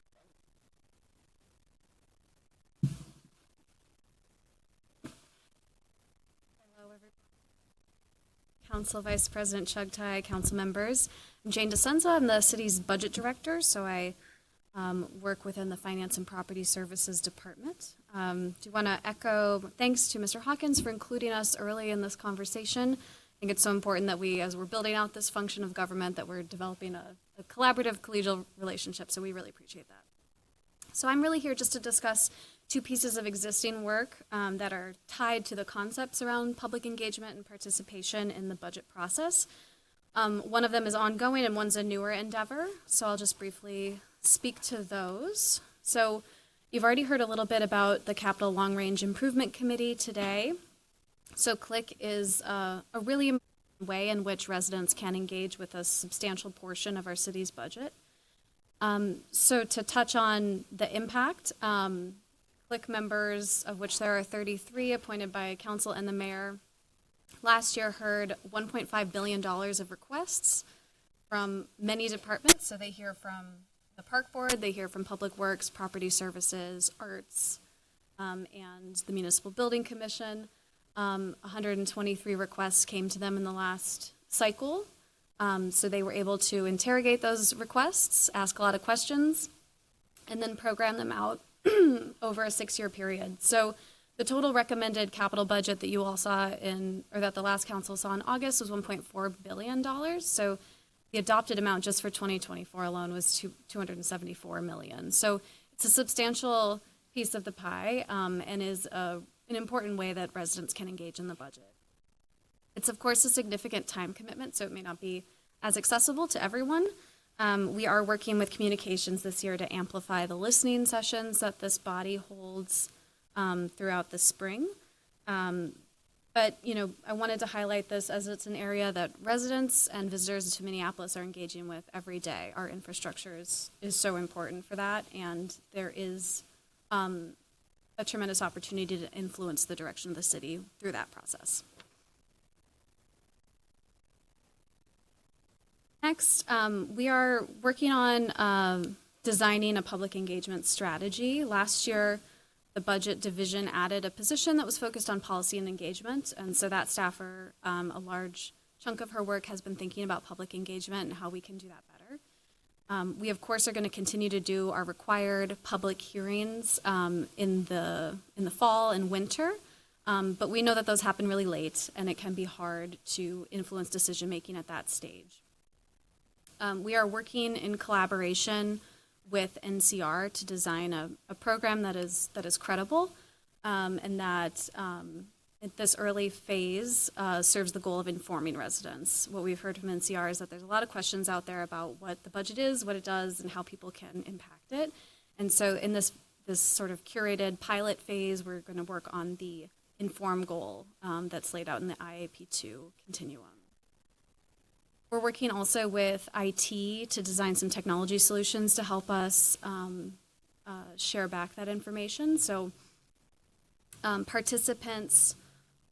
Hello, everyone. Council Vice President Chugtai, council members. I'm Jane DeSenza. I'm the city's budget director, so I work within the Finance and Property Services Department. Do want to echo thanks to Mr. Hawkins for including us early in this conversation. I think it's so important that we, as we're building out this function of government, that we're developing a collaborative collegial relationship, so we really appreciate that. So I'm really here just to discuss two pieces of existing work that are tied to the concepts around public engagement and participation in the budget process. One of them is ongoing and one's a newer endeavor, so I'll just briefly speak to those. So you've already heard a little bit about the Capital Long Range Improvement Committee today. So CLIC is a really important way in which residents can engage with a substantial portion of our city's budget. So to touch on the impact, CLIC members, of which there are 33 appointed by council and the mayor, last year heard $1.5 billion of requests from many departments. So they hear from the park board, they hear from Public Works, Property Services, Arts, and the Municipal Building Commission. 123 requests came to them in the last cycle. So they were able to interrogate those requests, ask a lot of questions, and then program them out over a 6-year period. So the total recommended capital budget that you all saw that the last council saw in August was $1.4 billion. So the adopted amount just for 2024 alone was $274 million. So it's a substantial piece of the pie and is an important way that residents can engage in the budget. It's, of course, a significant time commitment, so it may not be as accessible to everyone. We are working with communications this year to amplify the listening sessions that this body holds throughout the spring. But, I wanted to highlight this as it's an area that residents and visitors to Minneapolis are engaging with every day. Our infrastructure is so important for that, and there is a tremendous opportunity to influence the direction of the city through that process. Next, we are working on designing a public engagement strategy. Last year, the budget division added a position that was focused on policy and engagement, and so that staffer, a large chunk of her work has been thinking about public engagement and how we can do that better. We, of course, are going to continue to do our required public hearings in the fall and winter, but we know that those happen really late, and it can be hard to influence decision-making at that stage. We are working in collaboration with NCR to design a program that is credible and that at this early phase serves the goal of informing residents. What we've heard from NCR is that there's a lot of questions out there about what the budget is, what it does, and how people can impact it. And so in this sort of curated pilot phase, we're going to work on the inform goal that's laid out in the IAP2 continuum. We're working also with IT to design some technology solutions to help us share back that information. So participants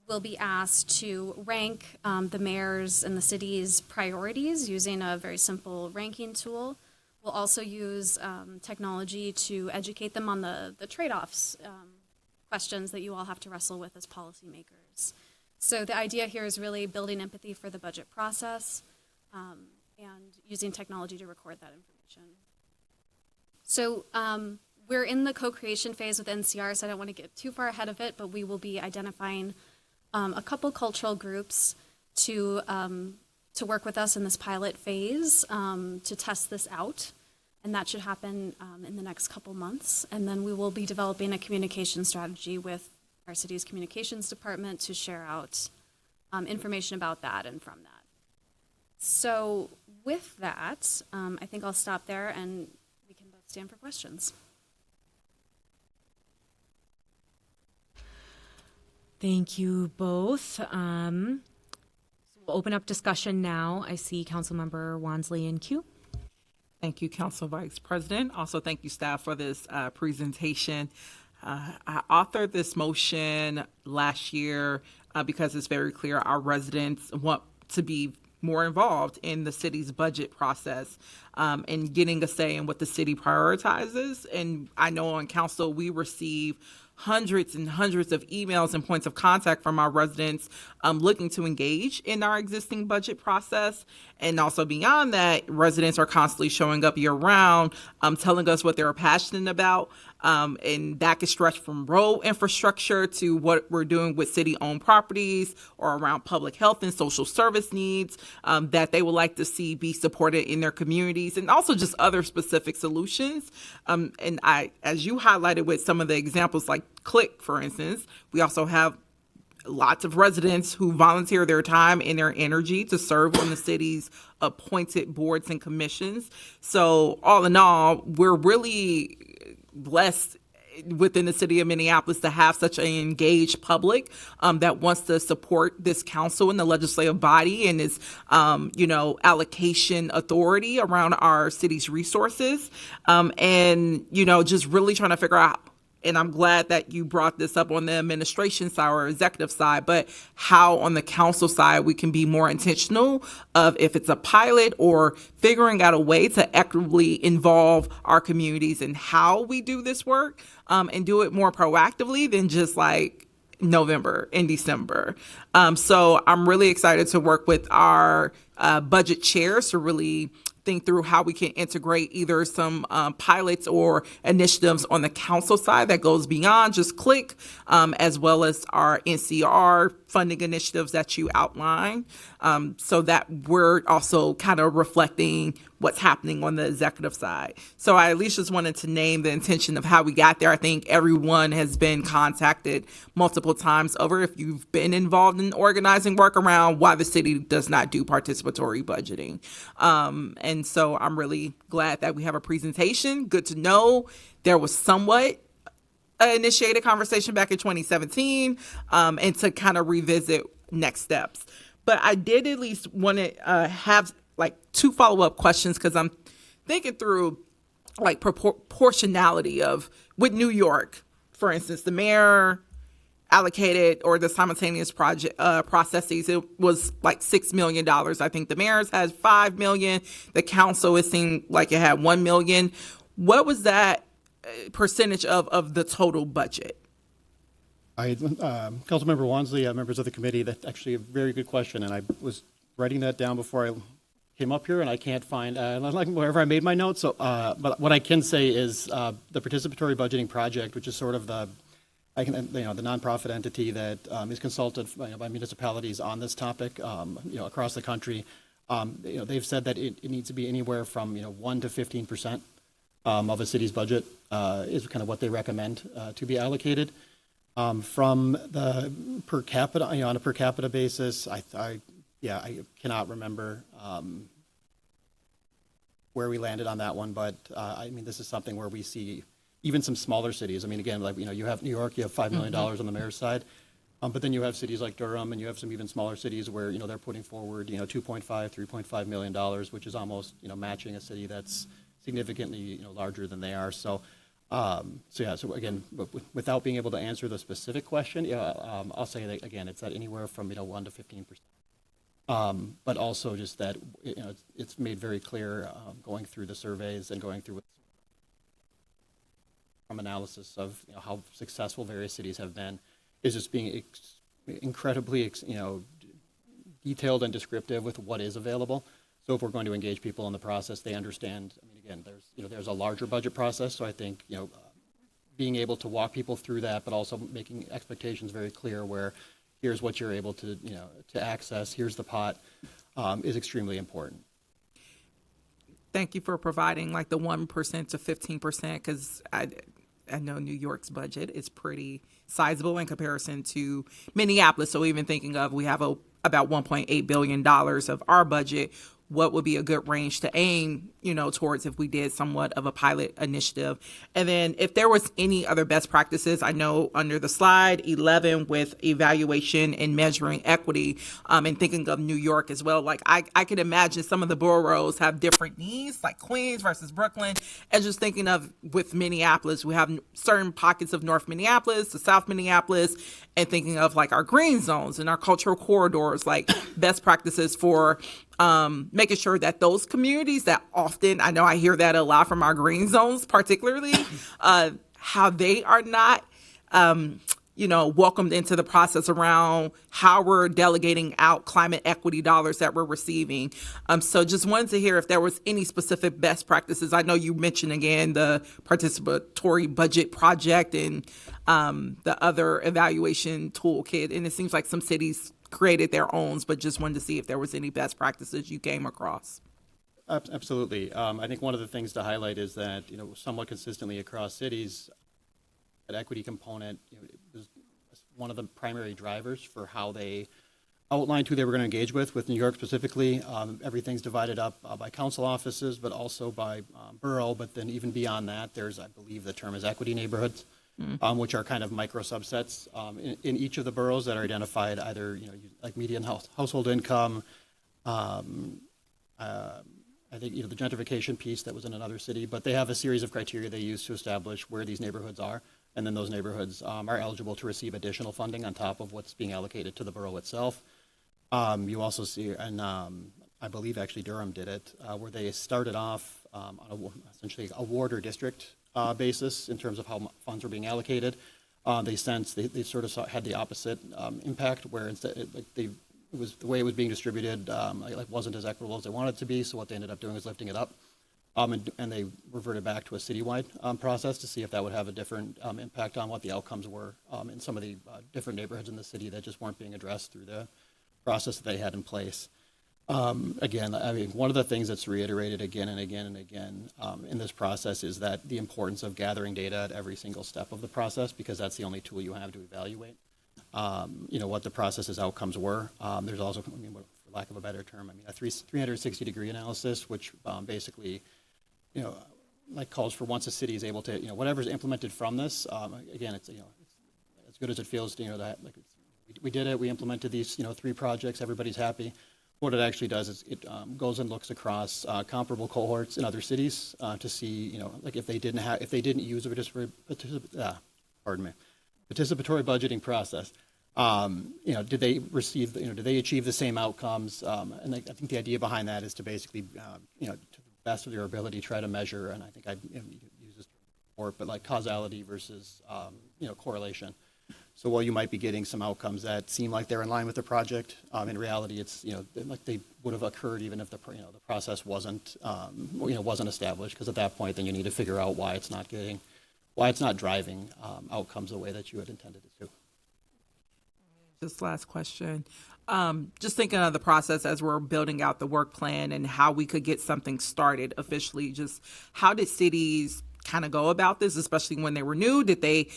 will be asked to rank the mayor's and the city's priorities using a very simple ranking tool. We'll also use technology to educate them on the trade-offs questions that you all have to wrestle with as policymakers. So the idea here is really building empathy for the budget process, and using technology to record that information. So we're in the co-creation phase with NCR, so I don't want to get too far ahead of it, but we will be identifying a couple cultural groups to work with us in this pilot phase to test this out, and that should happen in the next couple months. And then we will be developing a communication strategy with our city's communications department to share out information about that and from that. So with that, I think I'll stop there and we can both stand for questions. Thank you both. So we'll open up discussion now. I see Councilmember Wansley in queue. Thank you, Council Vice President. Also, thank you, staff, for this presentation. I authored this motion last year because it's very clear our residents want to be more involved in the city's budget process and getting a say in what the city prioritizes. And I know on council we receive hundreds and hundreds of emails and points of contact from our residents looking to engage in our existing budget process. And also beyond that, residents are constantly showing up year round, telling us what they're passionate about. And that could stretch from road infrastructure to what we're doing with city-owned properties or around public health and social service needs that they would like to see be supported in their communities, and also just other specific solutions. And as you highlighted with some of the examples like Click, for instance, we also have lots of residents who volunteer their time and their energy to serve on the city's appointed boards and commissions. So all in all, we're really blessed within the city of Minneapolis to have such an engaged public that wants to support this council and the legislative body and its, allocation authority around our city's resources. And just really trying to figure out, and I'm glad that you brought this up on the administration side or executive side, but how on the council side we can be more intentional of if it's a pilot or figuring out a way to equitably involve our communities in how we do this work and do it more proactively than just like November and December. So I'm really excited to work with our budget chairs to really think through how we can integrate either some pilots or initiatives on the council side that goes beyond just Click, as well as our NCR funding initiatives that you outlined, so that we're also kind of reflecting what's happening on the executive side. So I at least just wanted to name the intention of how we got there. I think everyone has been contacted multiple times over if you've been involved in organizing work around why the city does not do participatory budgeting. And so I'm really glad that we have a presentation. Good to know there was somewhat initiated conversation back in 2017 and to kind of revisit next steps. But I did at least want to have like 2 follow-up questions because I'm thinking through like proportionality of with New York, for instance, the mayor allocated or the simultaneous project processes, it was like $6 million. I think the mayor's had $5 million. The council, it seemed like it had $1 million. What was that percentage of the total budget? Councilmember Wansley, members of the committee, that's actually a very good question, and I was writing that down before I came up here, and I can't find like wherever I made my notes. So, but what I can say is the participatory budgeting project, which is sort of the nonprofit entity that is consulted by municipalities on this topic, across the country. They've said that it needs to be anywhere from 1 to 15% of a city's budget is kind of what they recommend to be allocated. From the per capita, on a per capita basis, I cannot remember where we landed on that one, but this is something where we see even some smaller cities. Again, you have New York, you have $5 million on the mayor's side, but then you have cities like Durham, and you have some even smaller cities where they're putting forward $2.5, $3.5 million, which is almost matching a city that's significantly larger than they are. So again, without being able to answer the specific question, I'll say that again, it's at anywhere from 1 to 15%. But also just that it's made very clear going through the surveys and going through from analysis of how successful various cities have been is just being incredibly detailed and descriptive with what is available. So if we're going to engage people in the process, they understand. Again, there's a larger budget process, so I think being able to walk people through that, but also making expectations very clear. Where here's what you're able to to access. Here's the pot is extremely important. Thank you for providing like the 1% to 15% because I know New York's budget is pretty sizable in comparison to Minneapolis. So even thinking of we have about $1.8 billion of our budget, what would be a good range to aim, towards if we did somewhat of a pilot initiative. And then if there was any other best practices, I know under the slide 11 with evaluation and measuring equity, and thinking of New York as well, like I could imagine some of the boroughs have different needs, like Queens versus Brooklyn. And just thinking of with Minneapolis, we have certain pockets of North Minneapolis, to South Minneapolis, and thinking of like our green zones and our cultural corridors, like best practices for making sure that those communities that often, I know I hear that a lot from our green zones particularly, how they are not welcomed into the process around how we're delegating out climate equity dollars that we're receiving. So just wanted to hear if there was any specific best practices. I know you mentioned again the participatory budget project and the other evaluation toolkit, and it seems like some cities created their own, but just wanted to see if there was any best practices you came across. Absolutely. I think one of the things to highlight is that, somewhat consistently across cities, that equity component was one of the primary drivers for how they outlined who they were going to engage with. With New York specifically, everything's divided up by council offices, but also by borough. But then even beyond that, there's, I believe the term is equity neighborhoods, which are kind of micro subsets in each of the boroughs that are identified either, like median household income. I think, the gentrification piece that was in another city, but they have a series of criteria they use to establish where these neighborhoods are. And then those neighborhoods are eligible to receive additional funding on top of what's being allocated to the borough itself. You also see, and I believe actually Durham did it, where they started off on essentially a ward or district basis in terms of how funds were being allocated. They sort of had the opposite impact, where instead it was the way it was being distributed wasn't as equitable as they wanted it to be. So what they ended up doing was lifting it up. And they reverted back to a citywide process to see if that would have a different impact on what the outcomes were in some of the different neighborhoods in the city that just weren't being addressed through the process that they had in place. Again, I mean, one of the things that's reiterated again and again and again in this process is that the importance of gathering data at every single step of the process, because that's the only tool you have to evaluate, what the process's outcomes were. There's also, for lack of a better term, a 360-degree analysis, which basically calls for once a city is able to, whatever's implemented from this, again, it's, as good as it feels, that we did it, we implemented these, 3 projects, everybody's happy. What it actually does is it goes and looks across comparable cohorts in other cities to see, if they didn't use a participatory budgeting process, did they receive, did they achieve the same outcomes? And I think the idea behind that is to basically, to the best of your ability, try to measure, and I think I use this before, but like causality versus, correlation. So while you might be getting some outcomes that seem like they're in line with the project, in reality, it's, like they would have occurred even if the process wasn't, wasn't established, because at that point, then you need to figure out why it's not driving outcomes the way that you had intended it to. Just last question. Just thinking of the process as we're building out the work plan and how we could get something started officially, just how did cities kind of go about this, especially when they were new? Did they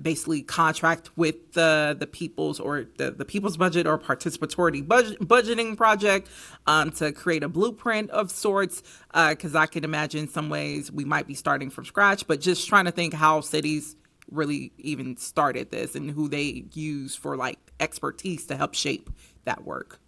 basically contract with the people's or the people's budget or participatory budgeting project to create a blueprint of sorts? Because I can imagine in some ways we might be starting from scratch, but just trying to think how cities really even started this and who they use for expertise to help shape that work.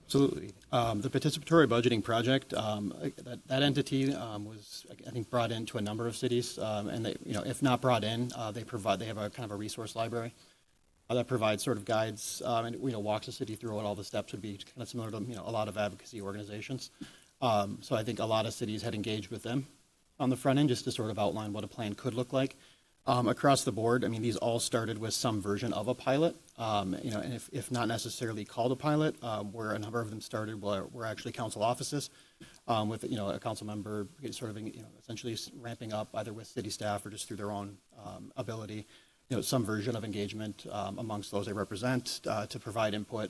Absolutely. The participatory budgeting project, that entity was, I think, brought into a number of cities, and they, if not brought in, they have a kind of a resource library that provides sort of guides and walks the city through what all the steps would be, kind of similar to a lot of advocacy organizations. So I think a lot of cities had engaged with them on the front end just to sort of outline what a plan could look like. Across the board, these all started with some version of a pilot, and if not necessarily called a pilot, where a number of them started were actually council offices, with a council member sort of essentially ramping up either with city staff or just through their own ability, some version of engagement amongst those they represent to provide input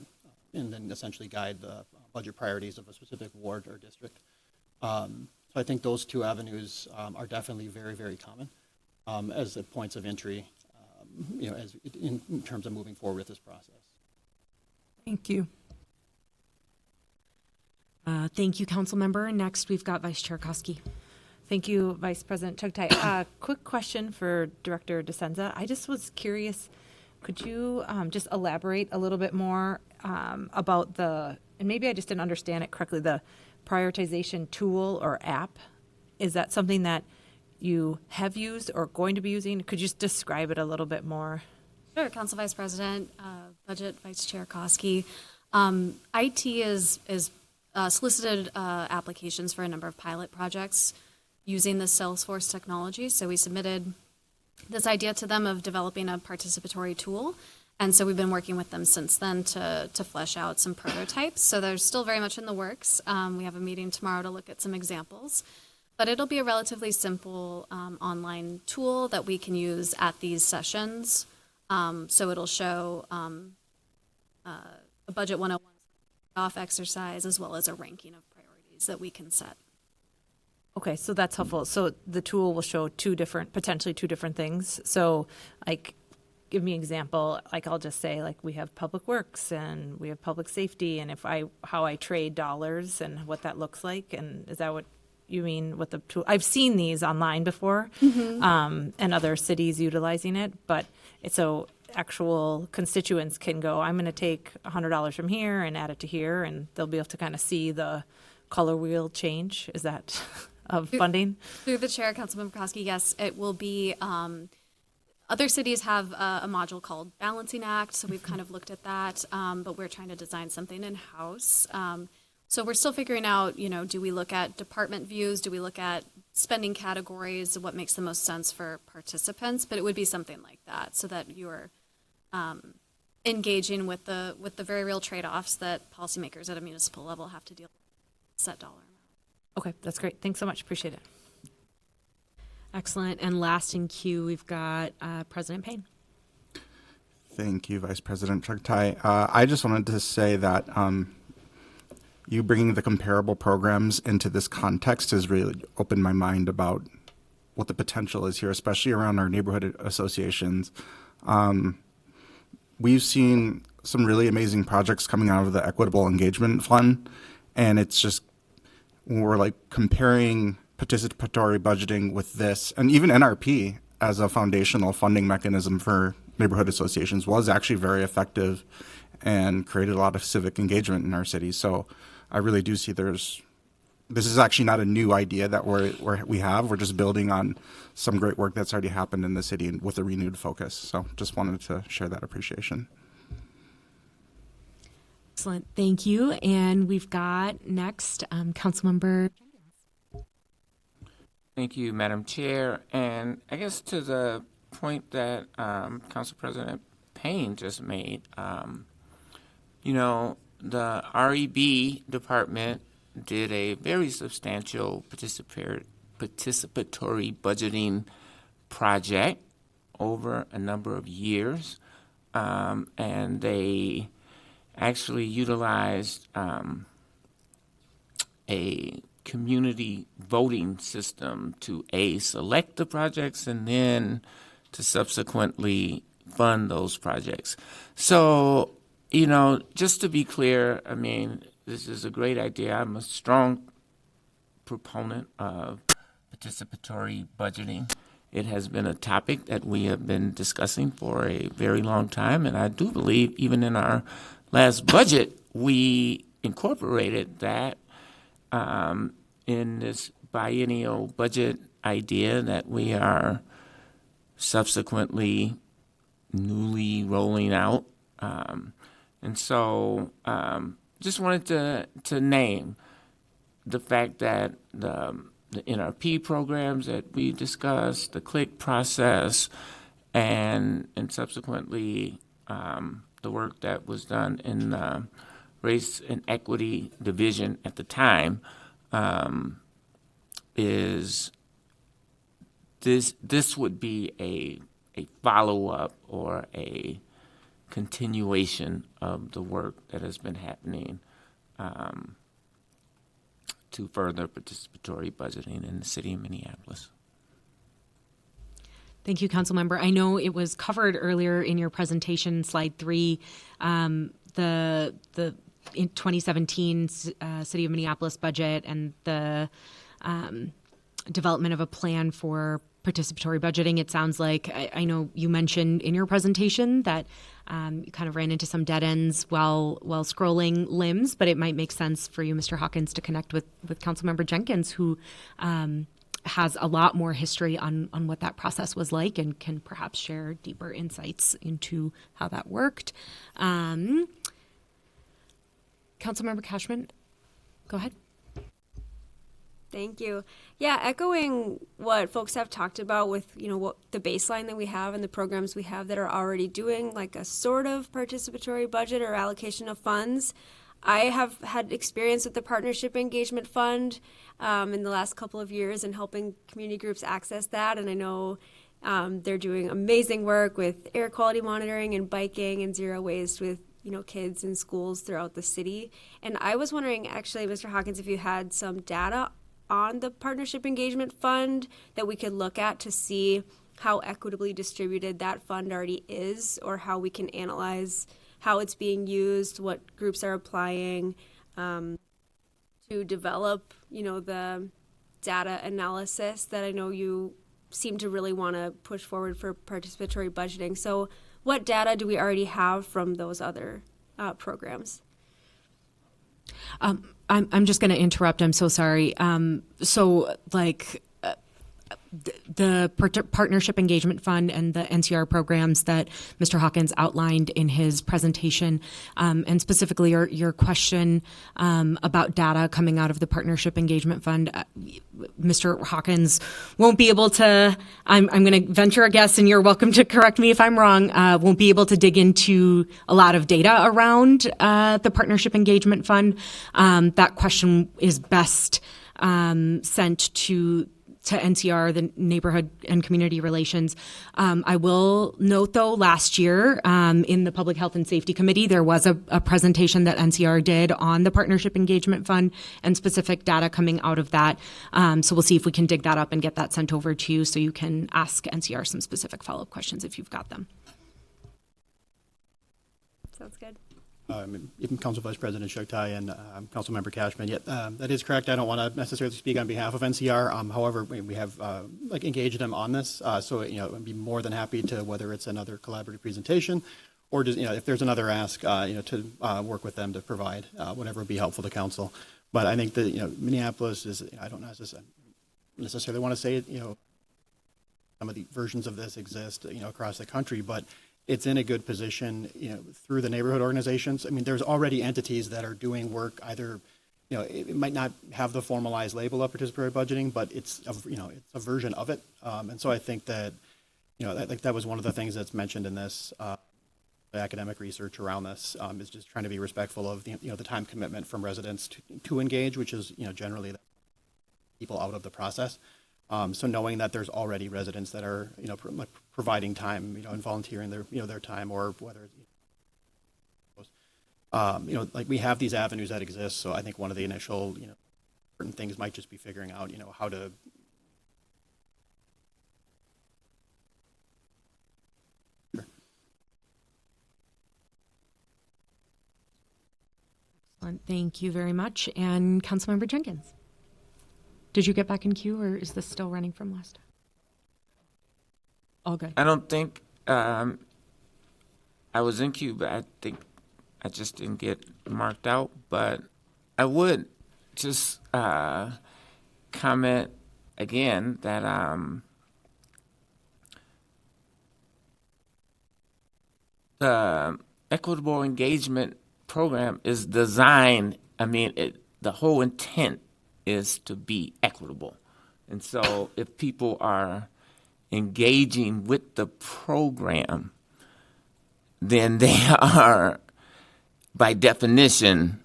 and then essentially guide the budget priorities of a specific ward or district. So I think those 2 avenues are definitely very, very common. As the points of entry, as in terms of moving forward with this process. Thank you. Thank you, Councilmember. Next, we've got Vice Chair Koski. Thank you, Vice President Chugtai. Quick question for Director DeSenza. I just was curious, could you just elaborate a little bit more about and maybe I just didn't understand it correctly, the prioritization tool or app? Is that something that you have used or going to be using? Could you just describe it a little bit more? Sure, Council Vice President, Budget Vice Chair Koski. IT is solicited applications for a number of pilot projects using the Salesforce technology. So we submitted this idea to them of developing a participatory tool. And so we've been working with them since then to flesh out some prototypes. So they're still very much in the works. We have a meeting tomorrow to look at some examples. But it'll be a relatively simple online tool that we can use at these sessions. So it'll show a Budget 101 off exercise as well as a ranking of priorities that we can set. Okay, so that's helpful. So the tool will show potentially two different things. So like, give me an example. Like I'll just say like we have public works and we have public safety, and how I trade dollars and what that looks like. And is that what you mean with the tool? I've seen these online before, and other cities utilizing it, but so actual constituents can go, I'm going to take $100 from here and add it to here, and they'll be able to kind of see the color wheel change. Is that of funding? Through the chair, Councilmember Koski, yes, it will be. Other cities have a module called Balancing Act, so we've kind of looked at that, but we're trying to design something in-house. So we're still figuring out, do we look at department views? Do we look at spending categories? What makes the most sense for participants? But it would be something like that, so that you're engaging with the very real trade-offs that policymakers at a municipal level have to deal with. Set dollar amount. Okay, that's great. Thanks so much. Appreciate it. Excellent. And last in queue, we've got President Payne. Thank you, Vice President Chugtai. I just wanted to say that you bringing the comparable programs into this context has really opened my mind about what the potential is here, especially around our neighborhood associations. We've seen some really amazing projects coming out of the Equitable Engagement Fund, and it's just, when we're like comparing participatory budgeting with this, and even NRP as a foundational funding mechanism for neighborhood associations was actually very effective and created a lot of civic engagement in our city. So I really do see this is actually not a new idea that we have. We're just building on some great work that's already happened in the city and with a renewed focus. So just wanted to share that appreciation. Excellent. Thank you. And we've got next Councilmember. Thank you, Madam Chair. And I guess to the point that Council President Payne just made, the REB department did a very substantial participatory budgeting project over a number of years, and they actually utilized a community voting system to select the projects and then to subsequently fund those projects. So, just to be clear, I mean, this is a great idea. I'm a strong proponent of participatory budgeting. It has been a topic that we have been discussing for a very long time, and I do believe even in our last budget, we incorporated that in this biennial budget idea that we are subsequently newly rolling out. And so just wanted to name the fact that the NRP programs that we discussed, the CLIC process, and subsequently the work that was done in the Race and Equity Division at the time is this would be a follow-up or a continuation of the work that has been happening to further participatory budgeting in the city of Minneapolis. Thank you, Councilmember. I know it was covered earlier in your presentation, slide 3, the in 2017 City of Minneapolis budget and the development of a plan for participatory budgeting. It sounds like, I know you mentioned in your presentation that you kind of ran into some dead ends while scrolling LIMS, but it might make sense for you, Mr. Hawkins, to connect with Councilmember Jenkins, who has a lot more history on what that process was like and can perhaps share deeper insights into how that worked. Councilmember Cashman, go ahead. Thank you. Yeah, echoing what folks have talked about with, what the baseline that we have and the programs we have that are already doing like a sort of participatory budget or allocation of funds. I have had experience with the Partnership Engagement Fund in the last couple of years and helping community groups access that. And I know they're doing amazing work with air quality monitoring and biking and zero waste with kids in schools throughout the city. And I was wondering, actually, Mr. Hawkins, if you had some data on the Partnership Engagement Fund that we could look at to see how equitably distributed that fund already is, or how we can analyze how it's being used, what groups are applying to develop, the data analysis that I know you seem to really want to push forward for participatory budgeting. So what data do we already have from those other programs? I'm just going to interrupt. I'm so sorry. The Partnership Engagement Fund and the NCR programs that Mr. Hawkins outlined in his presentation, and specifically your question about data coming out of the Partnership Engagement Fund, Mr. Hawkins won't be able to, I'm going to venture a guess, and you're welcome to correct me if I'm wrong, won't be able to dig into a lot of data around the Partnership Engagement Fund. That question is best sent to NCR, the Neighborhood and Community Relations. I will note, though, last year in the Public Health and Safety Committee, there was a presentation that NCR did on the Partnership Engagement Fund and specific data coming out of that. So we'll see if we can dig that up and get that sent over to you so you can ask NCR some specific follow-up questions if you've got them. Sounds good. Even Council Vice President Chugtai and Councilmember Cashman. That is correct. I don't want to necessarily speak on behalf of NCR. However, we have engaged them on this. So I'd be more than happy to, whether it's another collaborative presentation or just, if there's another ask, to work with them to provide whatever would be helpful to council. But I think that, Minneapolis is, I don't necessarily want to say it, some of the versions of this exist, across the country, but it's in a good position, through the neighborhood organizations. I mean, there's already entities that are doing work either, it might not have the formalized label of participatory budgeting, but it's a version of it. And so I think that, I think that was one of the things that's mentioned in this, the academic research around this, is just trying to be respectful of the time commitment from residents to engage, which is, generally people out of the process. So knowing that there's already residents that are, providing time, and volunteering their time, or whether it's, we have these avenues that exist. So I think one of the initial, certain things might just be figuring out, how to. Excellent. Thank you very much. And Councilmember Jenkins. Did you get back in queue, or is this still running from last time? All good. I don't think I was in queue, but I think I just didn't get marked out. But I would just comment again that the equitable engagement program is designed, the whole intent is to be equitable. And so if people are engaging with the program, then they are, by definition,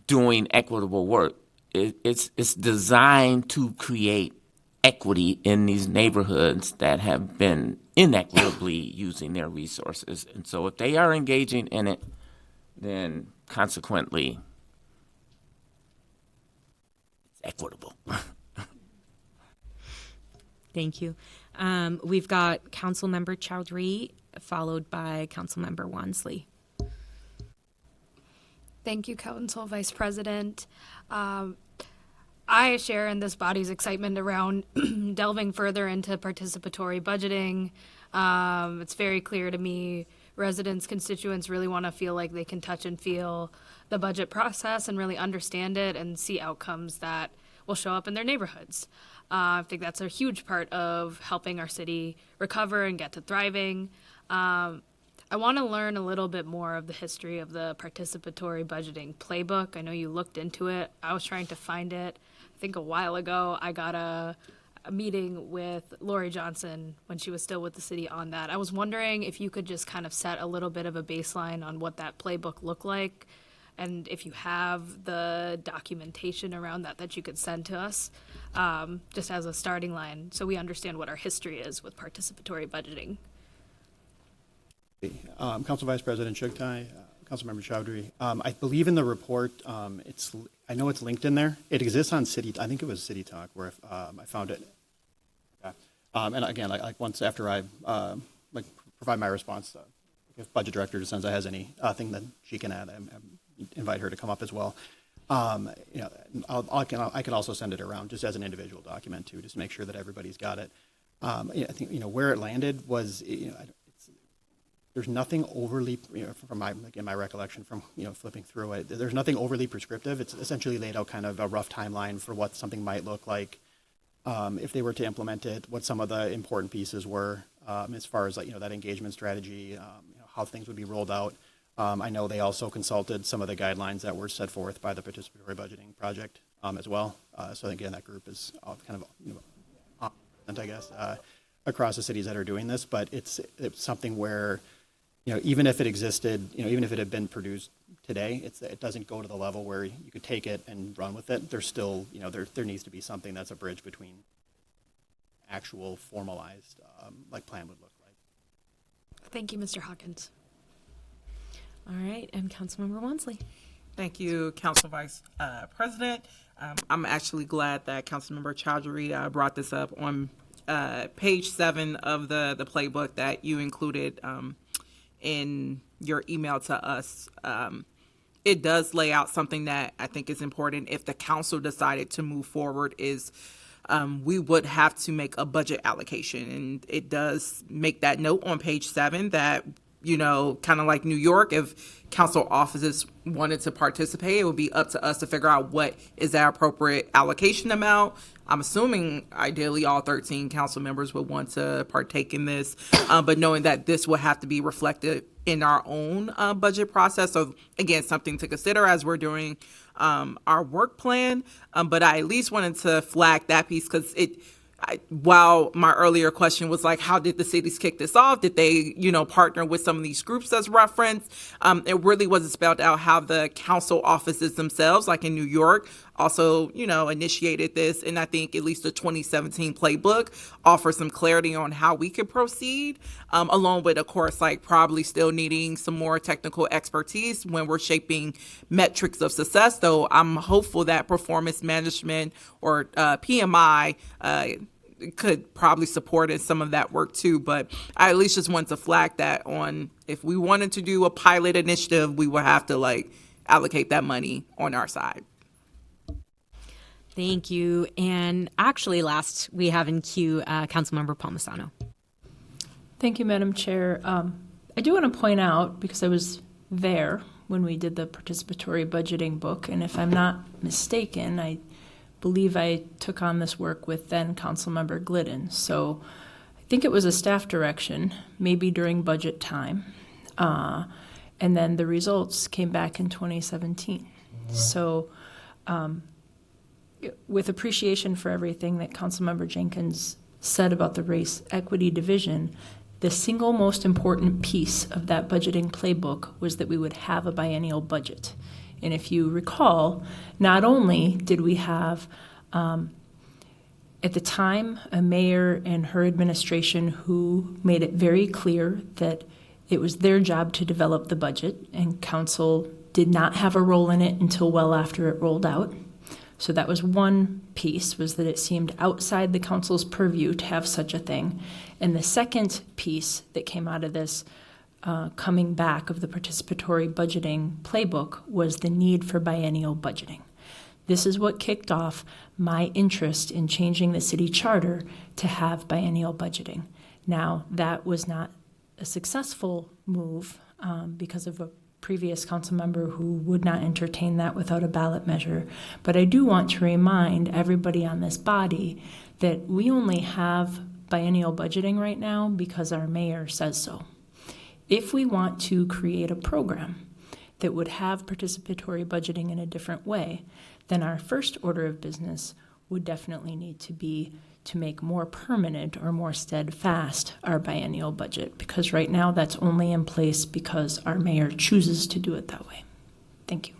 doing equitable work. It's designed to create equity in these neighborhoods that have been inequitably using their resources. And so if they are engaging in it, then consequently, equitable. Thank you. We've got Councilmember Chowdhury, followed by Councilmember Wansley. Thank you, Council Vice President. I share in this body's excitement around delving further into participatory budgeting. It's very clear to me residents, constituents really want to feel like they can touch and feel the budget process and really understand it and see outcomes that will show up in their neighborhoods. I think that's a huge part of helping our city recover and get to thriving. I I want to learn a little bit more of the history of the participatory budgeting playbook. I know you looked into it. I was trying to find it. I think a while ago I got a meeting with Lori Johnson when she was still with the city on that. I was wondering if you could just kind of set a little bit of a baseline on what that playbook looked like, and if you have the documentation around that you could send to us, just as a starting line, so we understand what our history is with participatory budgeting. Council Vice President Chugtai, Councilmember Chowdhury, I believe in the report, I know it's linked in there. It exists on City, I think it was City Talk where I found it. Yeah. And again, like once after I provide my response, if Budget Director DeSenza has any thing that she can add, I invite her to come up as well. I can also send it around just as an individual document too, just to make sure that everybody's got it. I think where it landed was there's nothing overly, from my recollection from flipping through it, there's nothing overly prescriptive. It's essentially laid out kind of a rough timeline for what something might look like if they were to implement it, what some of the important pieces were as far as that engagement strategy, how things would be rolled out. I know they also consulted some of the guidelines that were set forth by the Participatory Budgeting Project as well. So again, that group is kind of, I guess, across the cities that are doing this, but it's something where, even if it existed, even if it had been produced today, it doesn't go to the level where you could take it and run with it. There's still, there needs to be something that's a bridge between actual formalized, plan would look like. Thank you, Mr. Hawkins. All right, and Councilmember Wansley. Thank you, Council Vice President. I'm actually glad that Councilmember Chowdhury brought this up on page 7 of the playbook that you included in your email to us. It does lay out something that I think is important if the council decided to move forward is we would have to make a budget allocation. And it does make that note on page 7 that, kind of like New York, if council offices wanted to participate, it would be up to us to figure out what is that appropriate allocation amount. I'm assuming ideally all 13 council members would want to partake in this, but knowing that this will have to be reflected in our own budget process. So again, something to consider as we're doing our work plan. But I at least wanted to flag that piece because while my earlier question was like, how did the cities kick this off? Did they, partner with some of these groups as reference? It really wasn't spelled out how the council offices themselves, like in New York, also, initiated this. And I think at least the 2017 playbook offers some clarity on how we could proceed, along with, of course, probably still needing some more technical expertise when we're shaping metrics of success. Though I'm hopeful that performance management or PMI could probably support in some of that work too. But I at least just want to flag that on if we wanted to do a pilot initiative, we would have to allocate that money on our side. Thank you. And actually, last we have in queue, Councilmember Palmisano. Thank you, Madam Chair. I do want to point out, because I was there when we did the participatory budgeting book, and if I'm not mistaken, I believe I took on this work with then Councilmember Glidden. So I think it was a staff direction, maybe during budget time. And then the results came back in 2017. So with appreciation for everything that Councilmember Jenkins said about the race equity division, the single most important piece of that budgeting playbook was that we would have a biennial budget. And if you recall, not only did we have, at the time, a mayor and her administration who made it very clear that it was their job to develop the budget, and council did not have a role in it until well after it rolled out. So that was one piece, was that it seemed outside the council's purview to have such a thing. And the second piece that came out of this coming back of the participatory budgeting playbook was the need for biennial budgeting. This is what kicked off my interest in changing the city charter to have biennial budgeting. Now, that was not a successful move because of a previous council member who would not entertain that without a ballot measure. But I do want to remind everybody on this body that we only have biennial budgeting right now because our mayor says so. if we want to create a program that would have participatory budgeting in a different way, then our first order of business would definitely need to be to make more permanent or more steadfast our biennial budget, because right now that's only in place because our mayor chooses to do it that way. Thank you.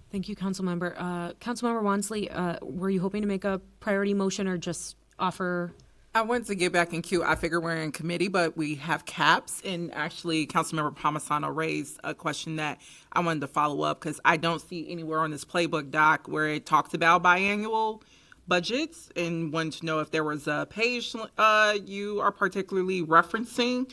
Thank you, Councilmember. Councilmember Wansley, were you hoping to make a priority motion or just offer? I wanted to get back in queue. I figure we're in committee, but we have caps. And actually, Councilmember Palmisano raised a question that I wanted to follow up because I don't see anywhere on this playbook doc where it talks about biannual budgets, and wanted to know if there was a page you are particularly referencing,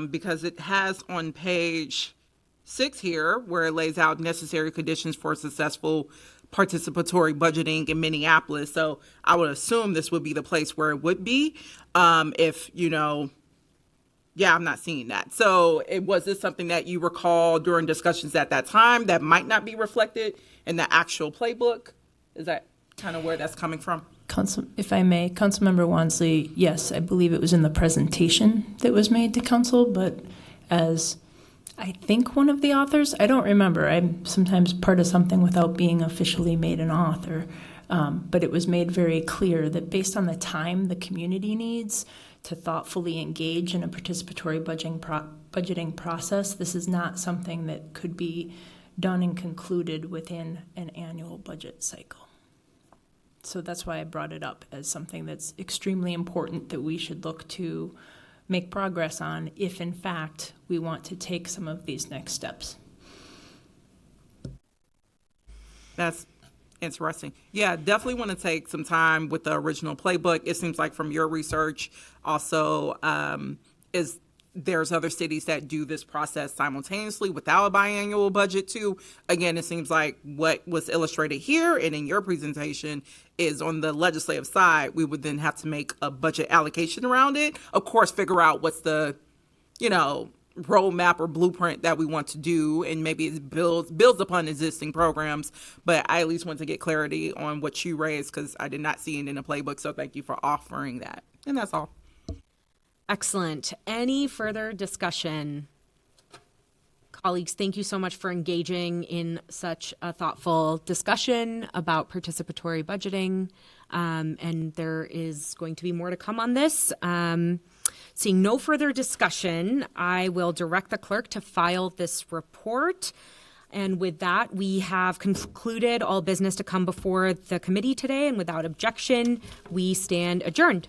because it has on page 6 here where it lays out necessary conditions for successful participatory budgeting in Minneapolis. So I would assume this would be the place where it would be. If, I'm not seeing that. So was this something that you recall during discussions at that time that might not be reflected in the actual playbook? Is that kind of where that's coming from? If I may, Councilmember Wansley, yes, I believe it was in the presentation that was made to council, but as I think one of the authors, I don't remember, I'm sometimes part of something without being officially made an author, but it was made very clear that based on the time the community needs to thoughtfully engage in a participatory budgeting process, this is not something that could be done and concluded within an annual budget cycle. So that's why I brought it up as something that's extremely important that we should look to make progress on if, in fact, we want to take some of these next steps. That's interesting. Yeah, definitely want to take some time with the original playbook. It seems like from your research also there's other cities that do this process simultaneously without a biannual budget too. Again, it seems like what was illustrated here and in your presentation is on the legislative side, we would then have to make a budget allocation around it. Of course, figure out what's the, roadmap or blueprint that we want to do, and maybe it builds upon existing programs. But I at least want to get clarity on what you raised because I did not see it in the playbook. So thank you for offering that. And that's all. Excellent. Any further discussion? Colleagues, thank you so much for engaging in such a thoughtful discussion about participatory budgeting. And there is going to be more to come on this. Seeing no further discussion, I will direct the clerk to file this report. And with that, we have concluded all business to come before the committee today. And without objection, we stand adjourned.